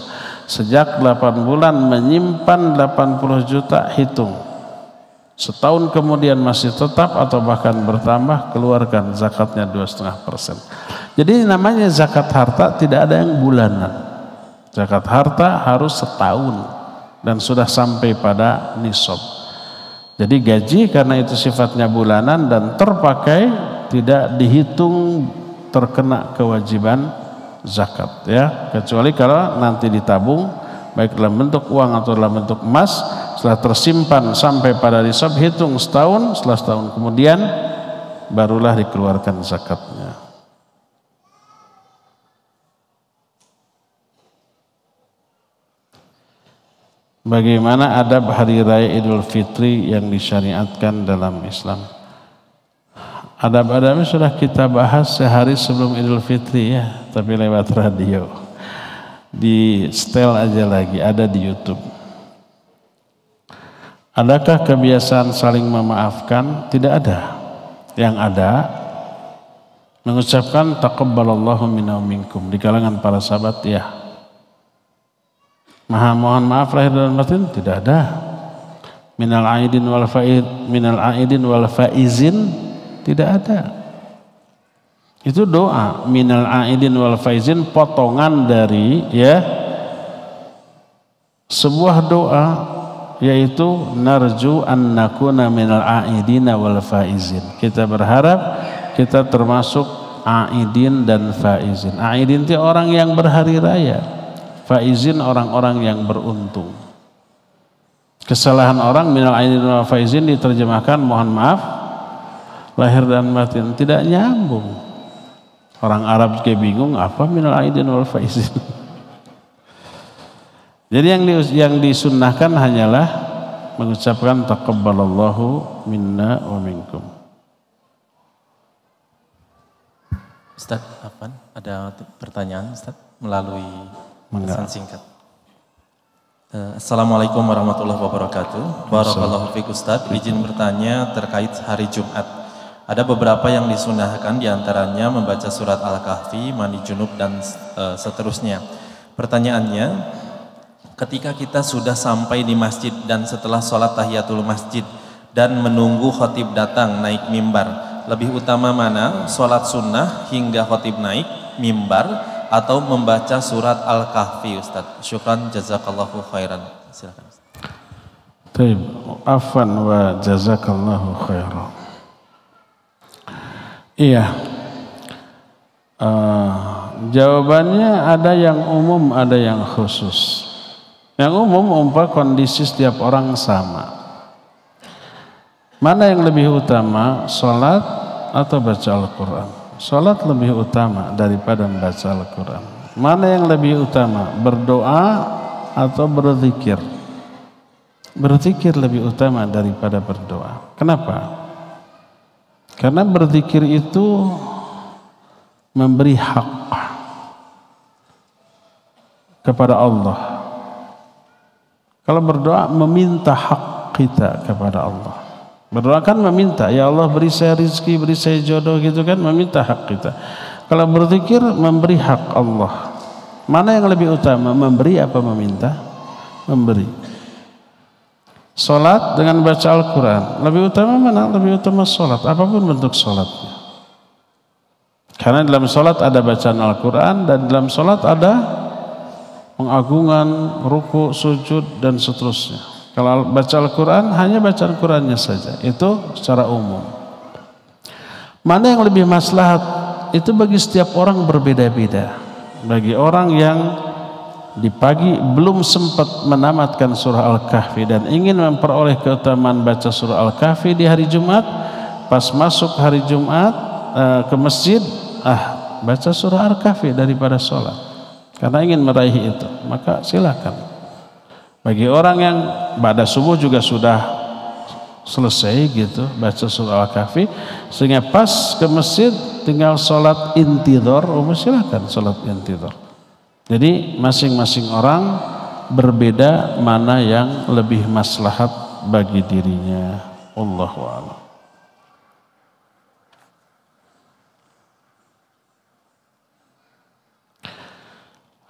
Sejak 8 bulan menyimpan 80 juta, hitung. Setahun kemudian masih tetap atau bahkan bertambah, keluarkan zakatnya 2,5%. Jadi namanya zakat harta tidak ada yang bulanan. Zakat harta harus setahun dan sudah sampai pada nisab. Jadi gaji karena itu sifatnya bulanan dan terpakai, tidak dihitung terkena kewajiban zakat ya, kecuali kalau nanti ditabung baik dalam bentuk uang atau dalam bentuk emas, setelah tersimpan sampai pada nisab, hitung setahun, setelah setahun kemudian barulah dikeluarkan zakatnya. Bagaimana adab hari raya Idul Fitri yang disyariatkan dalam Islam? Adab-adabnya sudah kita bahas sehari sebelum Idul Fitri ya, tapi lewat radio. Di setel aja lagi, ada di YouTube. Adakah kebiasaan saling memaafkan? Tidak ada. Yang ada mengucapkan taqabbalallahu minna wa minkum di kalangan para sahabat ya. Mohon maaf lahir dan batin? Tidak ada. Minal aidin wal faid, minal aidin wal faizin? Tidak ada. Itu doa minal aidin wal faizin, potongan dari ya sebuah doa yaitu narju an nakuna minal aidina wal faizin. Kita berharap kita termasuk aidin dan faizin. Aidin itu orang yang berhari raya, faizin orang-orang yang beruntung. Kesalahan orang minal aidin wal faizin diterjemahkan mohon maaf lahir dan batin, tidak nyambung. Orang Arab juga bingung apa minal aidin wal faizin. Jadi yang disunnahkan hanyalah mengucapkan taqabbalallahu minna wa minkum. Ustaz, ada pertanyaan Ustaz melalui pesan singkat. Assalamualaikum warahmatullahi wabarakatuh. Barakallahu fiik Ustaz, izin bertanya terkait hari Jumat. Ada beberapa yang disunahkan, diantaranya membaca surat Al-Kahfi, mandi junub dan seterusnya. Pertanyaannya, ketika kita sudah sampai di masjid dan setelah sholat tahiyatul masjid dan menunggu khotib datang naik mimbar, lebih utama mana? Sholat sunnah hingga khotib naik mimbar atau membaca surat Al-Kahfi Ustaz? Syukran jazakallahu khairan. Silakan Ustaz. Baik, afwan wa jazakallahu khairan. Iya. Jawabannya ada yang umum, ada yang khusus. Yang umum umpah kondisi setiap orang sama. Mana yang lebih utama, sholat atau baca Al-Quran? Sholat lebih utama daripada membaca Al-Quran. Mana yang lebih utama, berdoa atau berzikir? Berzikir lebih utama daripada berdoa. Kenapa? Karena berzikir itu memberi hak kepada Allah. Kalau berdoa meminta hak kita kepada Allah. Berdoa kan meminta, ya Allah beri saya rezeki, beri saya jodoh gitu kan, meminta hak kita. Kalau berzikir memberi hak Allah. Mana yang lebih utama, memberi apa meminta? Memberi. Salat dengan baca Al-Quran, lebih utama mana? Lebih utama salat, apapun bentuk salatnya. Karena dalam salat ada bacaan Al-Quran dan dalam salat ada pengagungan, ruku, sujud dan seterusnya. Kalau baca Al-Quran hanya baca Al-Qurannya saja, itu secara umum. Mana yang lebih maslahat? Itu bagi setiap orang berbeda-beda. Bagi orang yang di pagi belum sempat menamatkan surah Al-Kahfi dan ingin memperoleh keutamaan baca surah Al-Kahfi di hari Jumat, pas masuk hari Jumat ke masjid, baca surah Al-Kahfi daripada sholat. Karena ingin meraih itu, maka silakan. Bagi orang yang pada subuh juga sudah selesai gitu baca surah Al-Kahfi, sehingga pas ke masjid tinggal sholat intidhar, silakan sholat intidhar. Jadi masing-masing orang berbeda mana yang lebih maslahat bagi dirinya. Wallahu a'lam.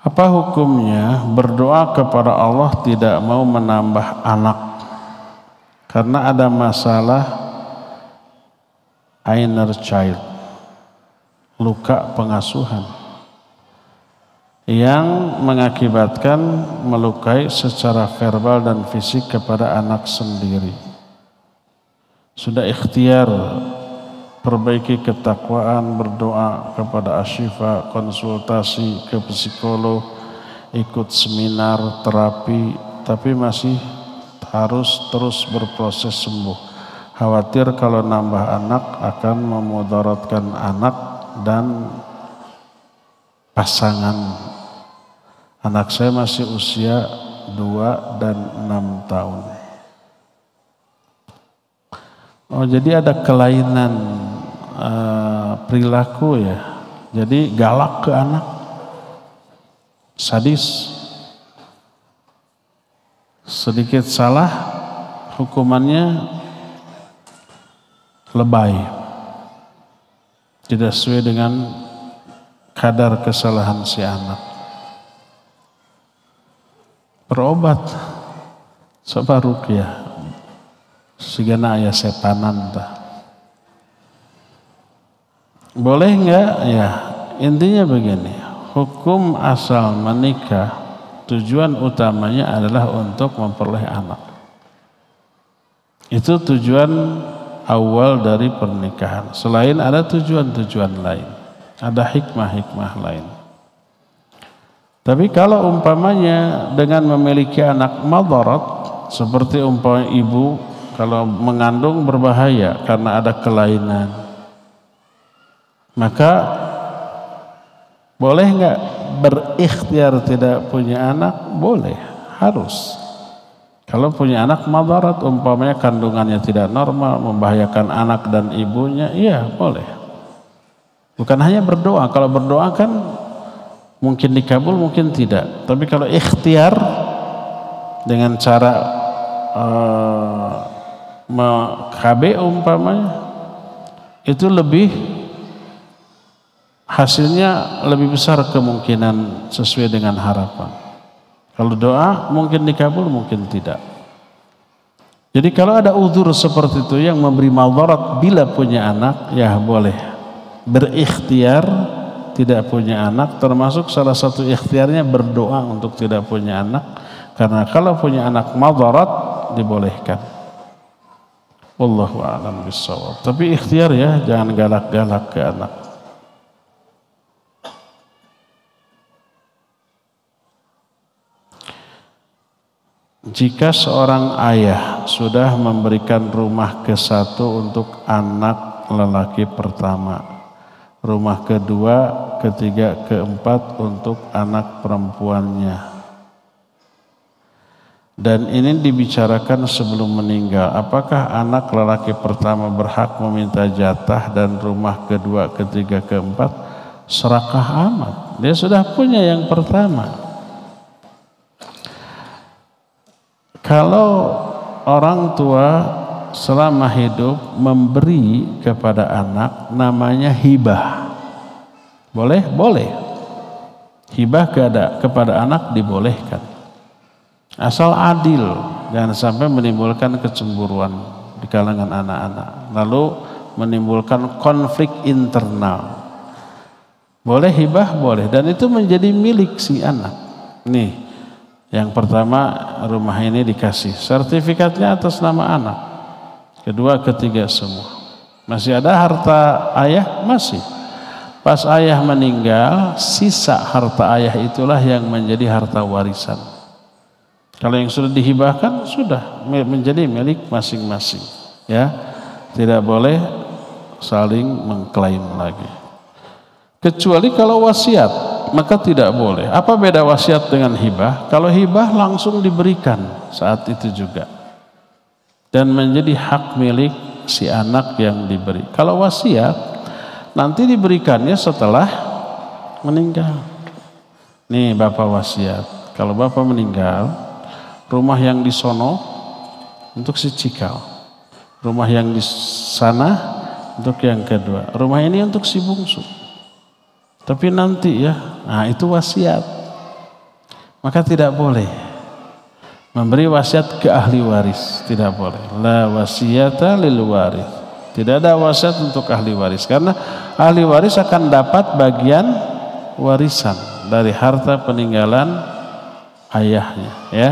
Apa hukumnya berdoa kepada Allah tidak mau menambah anak karena ada masalah inner child, luka pengasuhan yang mengakibatkan melukai secara verbal dan fisik kepada anak sendiri. Sudah ikhtiar perbaiki ketakwaan, berdoa kepada asyifa, konsultasi ke psikolog, ikut seminar, terapi, tapi masih harus terus berproses sembuh. Khawatir kalau nambah anak akan memudaratkan anak dan pasangan. Anak saya masih usia 2 dan 6 tahun. Oh, jadi ada kelainan perilaku ya. Jadi galak ke anak, sadis. Sedikit salah hukumannya lebay. Tidak sesuai dengan kadar kesalahan si anak. Berobat, coba ruqyah. Sigana aya setanan dah. Boleh enggak? Ya, intinya begini. Hukum asal menikah tujuan utamanya adalah untuk memperoleh anak. Itu tujuan awal dari pernikahan. Selain ada tujuan-tujuan lain, ada hikmah-hikmah lain. Tapi kalau umpamanya dengan memiliki anak madarat, seperti umpamanya ibu kalau mengandung berbahaya karena ada kelainan, maka boleh nggak berikhtiar tidak punya anak? Boleh, harus. Kalau punya anak madarat, umpamanya kandungannya tidak normal, membahayakan anak dan ibunya, iya boleh. Bukan hanya berdoa, kalau berdoa kan mungkin dikabul, mungkin tidak. Tapi kalau ikhtiar dengan cara KB umpamanya, itu lebih hasilnya lebih besar kemungkinan sesuai dengan harapan. Kalau doa mungkin dikabul, mungkin tidak. Jadi kalau ada uzur seperti itu yang memberi madarat bila punya anak, ya boleh berikhtiar tidak punya anak, termasuk salah satu ikhtiarnya berdoa untuk tidak punya anak, karena kalau punya anak madarat dibolehkan. Wallahu a'lam bishawab. Tapi ikhtiar ya, jangan galak-galak ke anak. Jika seorang ayah sudah memberikan rumah ke-1 untuk anak lelaki pertama, rumah kedua, ketiga, keempat untuk anak perempuannya, dan ini dibicarakan sebelum meninggal, apakah anak lelaki pertama berhak meminta jatah dan rumah kedua, ketiga, keempat? Serakah amat, dia sudah punya yang pertama. Kalau orang tua selama hidup memberi kepada anak, namanya hibah. Boleh? Boleh. Hibah kepada anak dibolehkan. Asal adil, jangan sampai menimbulkan kecemburuan di kalangan anak-anak, lalu menimbulkan konflik internal. Boleh hibah? Boleh. Dan itu menjadi milik si anak. Nih, yang pertama rumah ini dikasih, sertifikatnya atas nama anak. Kedua, ketiga semua. Masih ada harta ayah? Masih. Pas ayah meninggal, sisa harta ayah itulah yang menjadi harta warisan. Kalau yang sudah dihibahkan, sudah menjadi milik masing-masing. Ya, tidak boleh saling mengklaim lagi. Kecuali kalau wasiat, maka tidak boleh. Apa beda wasiat dengan hibah? Kalau hibah langsung diberikan saat itu juga, dan menjadi hak milik si anak yang diberi. Kalau wasiat, nanti diberikannya setelah meninggal. Nih bapak wasiat, kalau bapak meninggal, rumah yang di sono untuk si cikal, rumah yang di sana untuk yang kedua, rumah ini untuk si bungsu. Tapi nanti ya, nah itu wasiat. Maka tidak boleh memberi wasiat ke ahli waris, tidak boleh. La wasiyata lil waris. Tidak ada wasiat untuk ahli waris, karena ahli waris akan dapat bagian warisan dari harta peninggalan ayahnya, ya.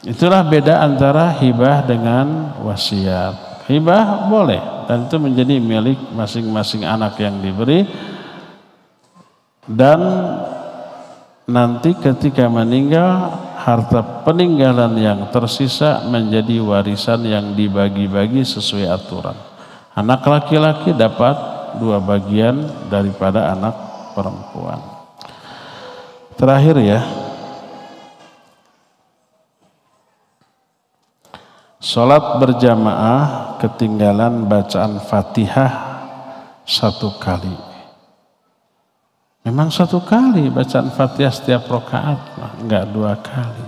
Itulah beda antara hibah dengan wasiat. Hibah boleh, dan itu menjadi milik masing-masing anak yang diberi. Dan nanti ketika meninggal, harta peninggalan yang tersisa menjadi warisan yang dibagi-bagi sesuai aturan. Anak laki-laki dapat 2 bagian daripada anak perempuan. Terakhir ya, sholat berjamaah ketinggalan bacaan Fatihah 1 kali. Memang 1 kali bacaan Fatihah setiap rakaat, enggak 2 kali.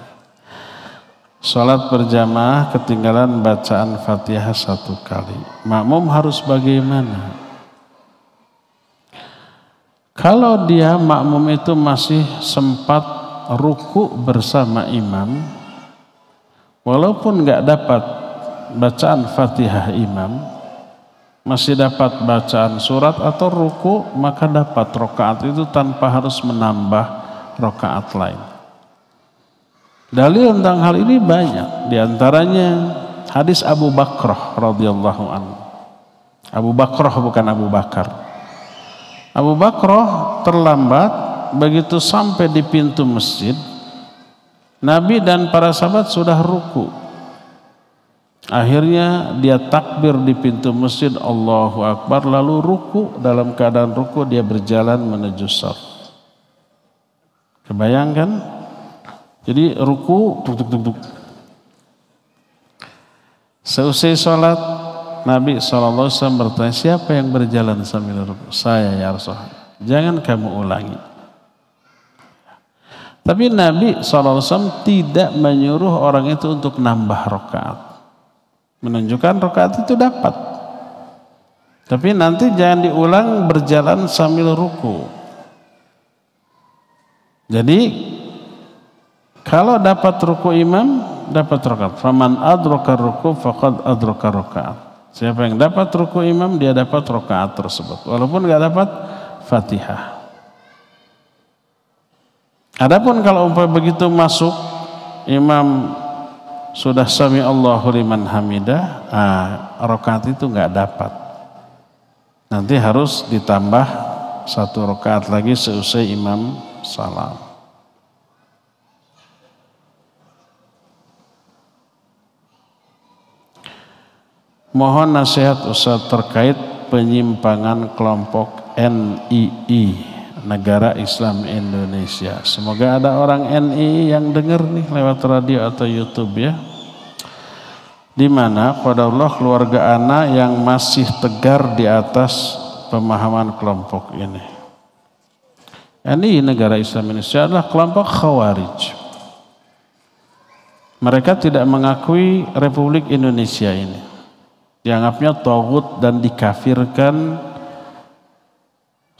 Sholat berjamaah ketinggalan bacaan Fatihah 1 kali. Makmum harus bagaimana? Kalau dia makmum itu masih sempat ruku bersama imam, walaupun enggak dapat bacaan Fatihah imam, masih dapat bacaan surat atau ruku, maka dapat rakaat itu tanpa harus menambah rakaat lain. Dalil tentang hal ini banyak. Di antaranya hadis Abu Bakrah radhiyallahu anhu. Abu Bakrah bukan Abu Bakar. Abu Bakrah terlambat, begitu sampai di pintu masjid, Nabi dan para sahabat sudah ruku. Akhirnya dia takbir di pintu masjid, Allahu Akbar, lalu ruku. Dalam keadaan ruku dia berjalan menuju shaf. Kebayangkan? Jadi ruku, tuk. Seusai sholat, Nabi SAW bertanya, siapa yang berjalan sambil ruku? Saya ya Rasulullah. Jangan kamu ulangi. Tapi Nabi SAW tidak menyuruh orang itu untuk nambah rakaat. Menunjukkan rakaat itu dapat. Tapi nanti jangan diulang berjalan sambil ruku. Jadi kalau dapat ruku imam, dapat rakaat. Faman adraka ruku faqad adraka rakaat. Siapa yang dapat ruku imam, dia dapat rakaat tersebut. Walaupun enggak dapat Fatihah. Adapun kalau begitu masuk imam sudah sami Allahu liman hamidah, rakaat itu enggak dapat. Nanti harus ditambah satu rakaat lagi seusai imam salam. Mohon nasihat Ustaz terkait penyimpangan kelompok NII, Negara Islam Indonesia. Semoga ada orang NII yang dengar nih lewat radio atau YouTube ya. Di mana qadarullah keluarga anak yang masih tegar di atas pemahaman kelompok ini. NII, Negara Islam Indonesia, adalah kelompok Khawarij. Mereka tidak mengakui Republik Indonesia ini. Dianggapnya taghut dan dikafirkan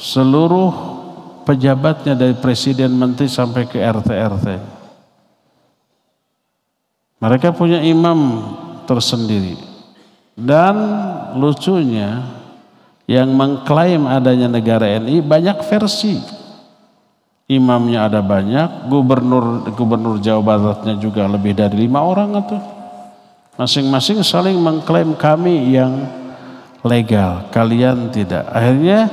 seluruh pejabatnya dari presiden, menteri sampai ke RT. Mereka punya imam tersendiri. Dan lucunya yang mengklaim adanya negara NII banyak versi. Imamnya ada banyak, gubernur Jawa Baratnya juga lebih dari 5 orang atau masing-masing saling mengklaim kami yang legal, kalian tidak. Akhirnya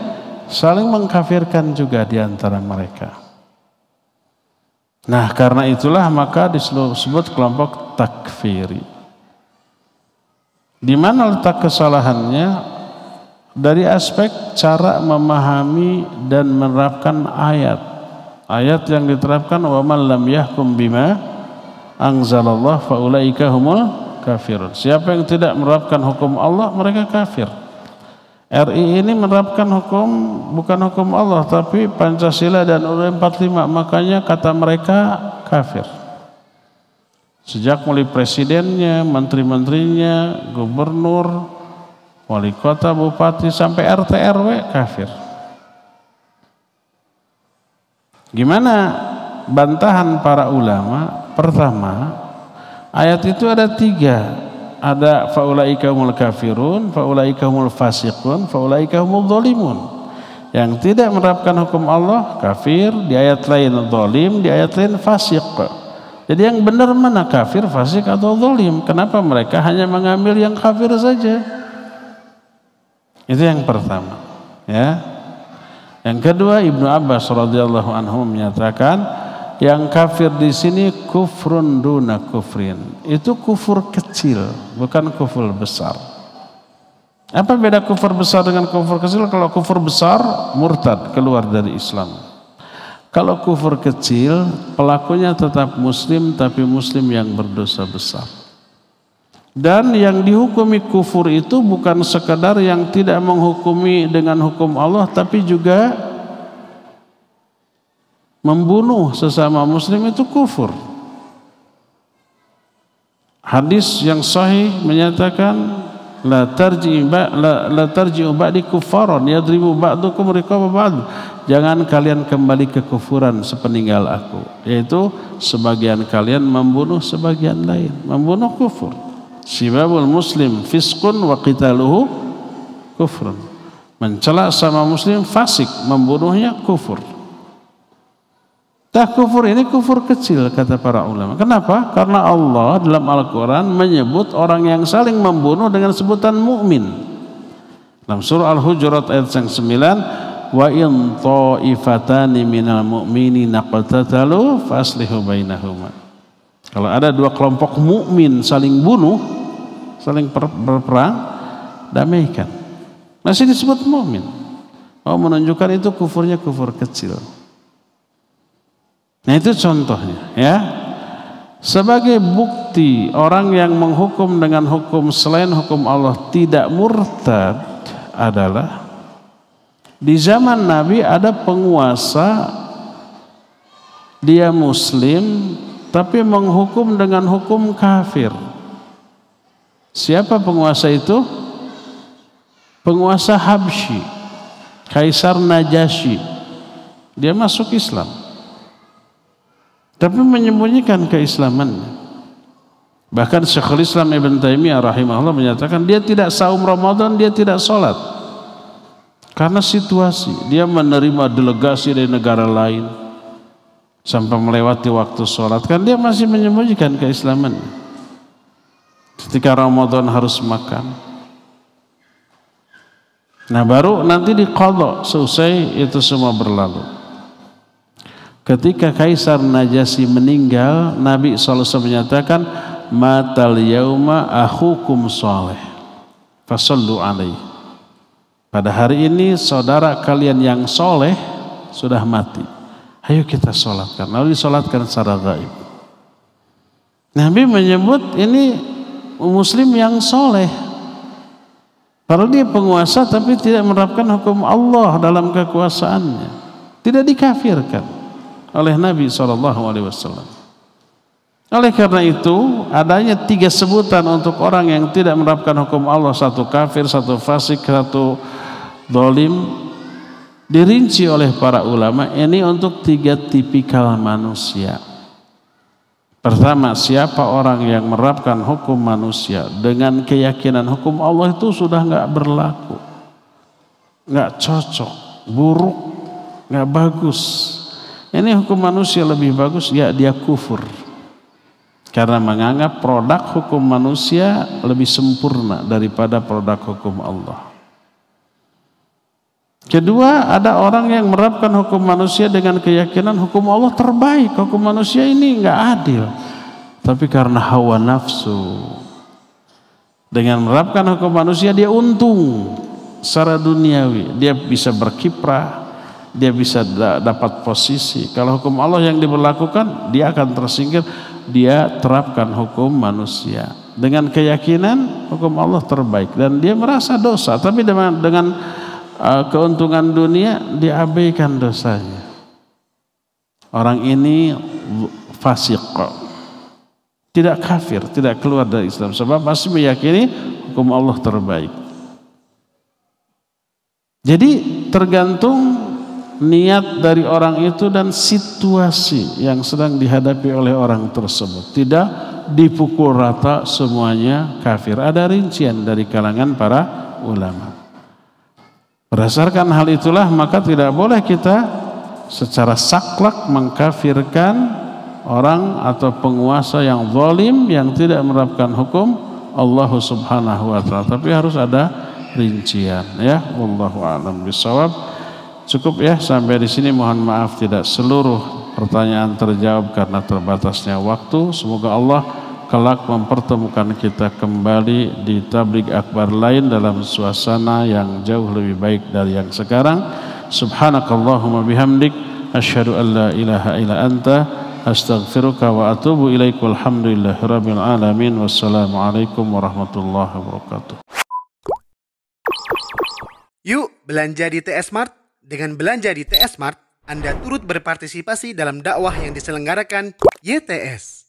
saling mengkafirkan juga di antara mereka. Nah, karena itulah maka disebut kelompok takfiri. Di mana letak kesalahannya? Dari aspek cara memahami dan menerapkan ayat. Ayat yang diterapkan, wa man lam yahkum bima anzalallah fa ulaika humul kafirun. Siapa yang tidak menerapkan hukum Allah, mereka kafir. RI ini menerapkan hukum bukan hukum Allah, tapi Pancasila dan UUD 45. Makanya kata mereka kafir. Sejak mulai presidennya, menteri-menterinya, gubernur, wali kota, bupati, sampai RT RW kafir. Gimana bantahan para ulama? Pertama, ayat itu ada 3. Ada faulaika humul kafirun, faulaika humul fasiqun, faulaika humul zalimun. Yang tidak menerapkan hukum Allah kafir, di ayat lain zalim, di ayat lain fasik. Jadi yang benar mana, kafir, fasik atau zalim? Kenapa mereka hanya mengambil yang kafir saja? Itu yang pertama, ya. Yang kedua, Ibnu Abbas radhiyallahu anhu menyatakan yang kafir di sini kufrun duna kufrin. Itu kufur kecil, bukan kufur besar. Apa beda kufur besar dengan kufur kecil? Kalau kufur besar, murtad, keluar dari Islam. Kalau kufur kecil, pelakunya tetap muslim, tapi muslim yang berdosa besar. Dan yang dihukumi kufur itu bukan sekadar yang tidak menghukumi dengan hukum Allah, tapi juga membunuh sesama muslim itu kufur. Hadis yang sahih menyatakan la tarji'u ba'di kuffaran yadribu ba'dukum riqaba ba'd. Jangan kalian kembali ke kufuran sepeninggal aku, yaitu sebagian kalian membunuh sebagian lain, membunuh kufur. Sibabul muslim fisqun wa qitaluhu kufrun. Mencela sama muslim fasik, membunuhnya kufur. Kufur ini kufur kecil kata para ulama. Kenapa? Karena Allah dalam Al-Quran menyebut orang yang saling membunuh dengan sebutan mukmin. Dalam surah Al-Hujurat ayat yang 9, wa in ta'ifatani minal mu'minina qatatalu faslihu bainahuma. Kalau ada dua kelompok mukmin saling bunuh, saling berperang, damaikan. Masih disebut mukmin. Oh, menunjukkan itu kufurnya kufur kecil. Nah itu contohnya ya. Sebagai bukti orang yang menghukum dengan hukum selain hukum Allah tidak murtad adalah di zaman Nabi ada penguasa, dia muslim tapi menghukum dengan hukum kafir. Siapa penguasa itu? Penguasa Habsyi, Kaisar Najasyi. Dia masuk Islam tapi menyembunyikan keislamannya. Bahkan Syekhul Islam Ibn Taimiyah rahimahullah menyatakan dia tidak saum Ramadan, dia tidak sholat karena situasi. Dia menerima delegasi dari negara lain sampai melewati waktu sholat, kan dia masih menyembunyikan keislamannya. Ketika Ramadan harus makan, nah baru nanti diqadha selesai itu semua berlalu. Ketika Kaisar Najasyi meninggal, Nabi SAW menyatakan, matal yauma akhukum sholeh fasallu alaihi. Pada hari ini saudara kalian yang soleh sudah mati, ayo kita sholatkan. Lalu disolatkan secara gaib. Nabi menyebut ini muslim yang soleh, padahal dia penguasa tapi tidak menerapkan hukum Allah dalam kekuasaannya, tidak dikafirkan oleh Nabi SAW. Oleh karena itu adanya 3 sebutan untuk orang yang tidak menerapkan hukum Allah, satu kafir, satu fasik, satu zalim, dirinci oleh para ulama ini untuk 3 tipikal manusia. Pertama, siapa orang yang menerapkan hukum manusia dengan keyakinan hukum Allah itu sudah nggak berlaku, nggak cocok, buruk, nggak bagus. Ini hukum manusia lebih bagus, ya dia kufur. Karena menganggap produk hukum manusia lebih sempurna daripada produk hukum Allah. Kedua, ada orang yang menerapkan hukum manusia dengan keyakinan hukum Allah terbaik. Hukum manusia ini nggak adil. Tapi karena hawa nafsu, dengan menerapkan hukum manusia dia untung secara duniawi. Dia bisa berkiprah, dia bisa dapat posisi. Kalau hukum Allah yang diberlakukan, dia akan tersingkir. Dia terapkan hukum manusia dengan keyakinan hukum Allah terbaik, dan dia merasa dosa, tapi dengan keuntungan dunia diabaikan dosanya. Orang ini fasik, tidak kafir, tidak keluar dari Islam, sebab masih meyakini hukum Allah terbaik. Jadi tergantung niat dari orang itu dan situasi yang sedang dihadapi oleh orang tersebut. Tidak dipukul rata semuanya kafir. Ada rincian dari kalangan para ulama. Berdasarkan hal itulah maka tidak boleh kita secara saklek mengkafirkan orang atau penguasa yang zalim yang tidak menerapkan hukum Allah Subhanahu wa taala. Tapi harus ada rincian ya. Wallahu a'lam bishawab. Cukup ya sampai di sini. Mohon maaf tidak seluruh pertanyaan terjawab karena terbatasnya waktu. Semoga Allah kelak mempertemukan kita kembali di tabligh akbar lain dalam suasana yang jauh lebih baik dari yang sekarang. Subhanakallahumma bihamdik asyhadu an la ilaha illa anta astaghfiruka wa atubu ilaik. Walhamdulillahirabbil alamin. Wassalamualaikum warahmatullahi wabarakatuh. Yuk belanja di TS Mart. Dengan belanja di TS Mart, Anda turut berpartisipasi dalam dakwah yang diselenggarakan YTS.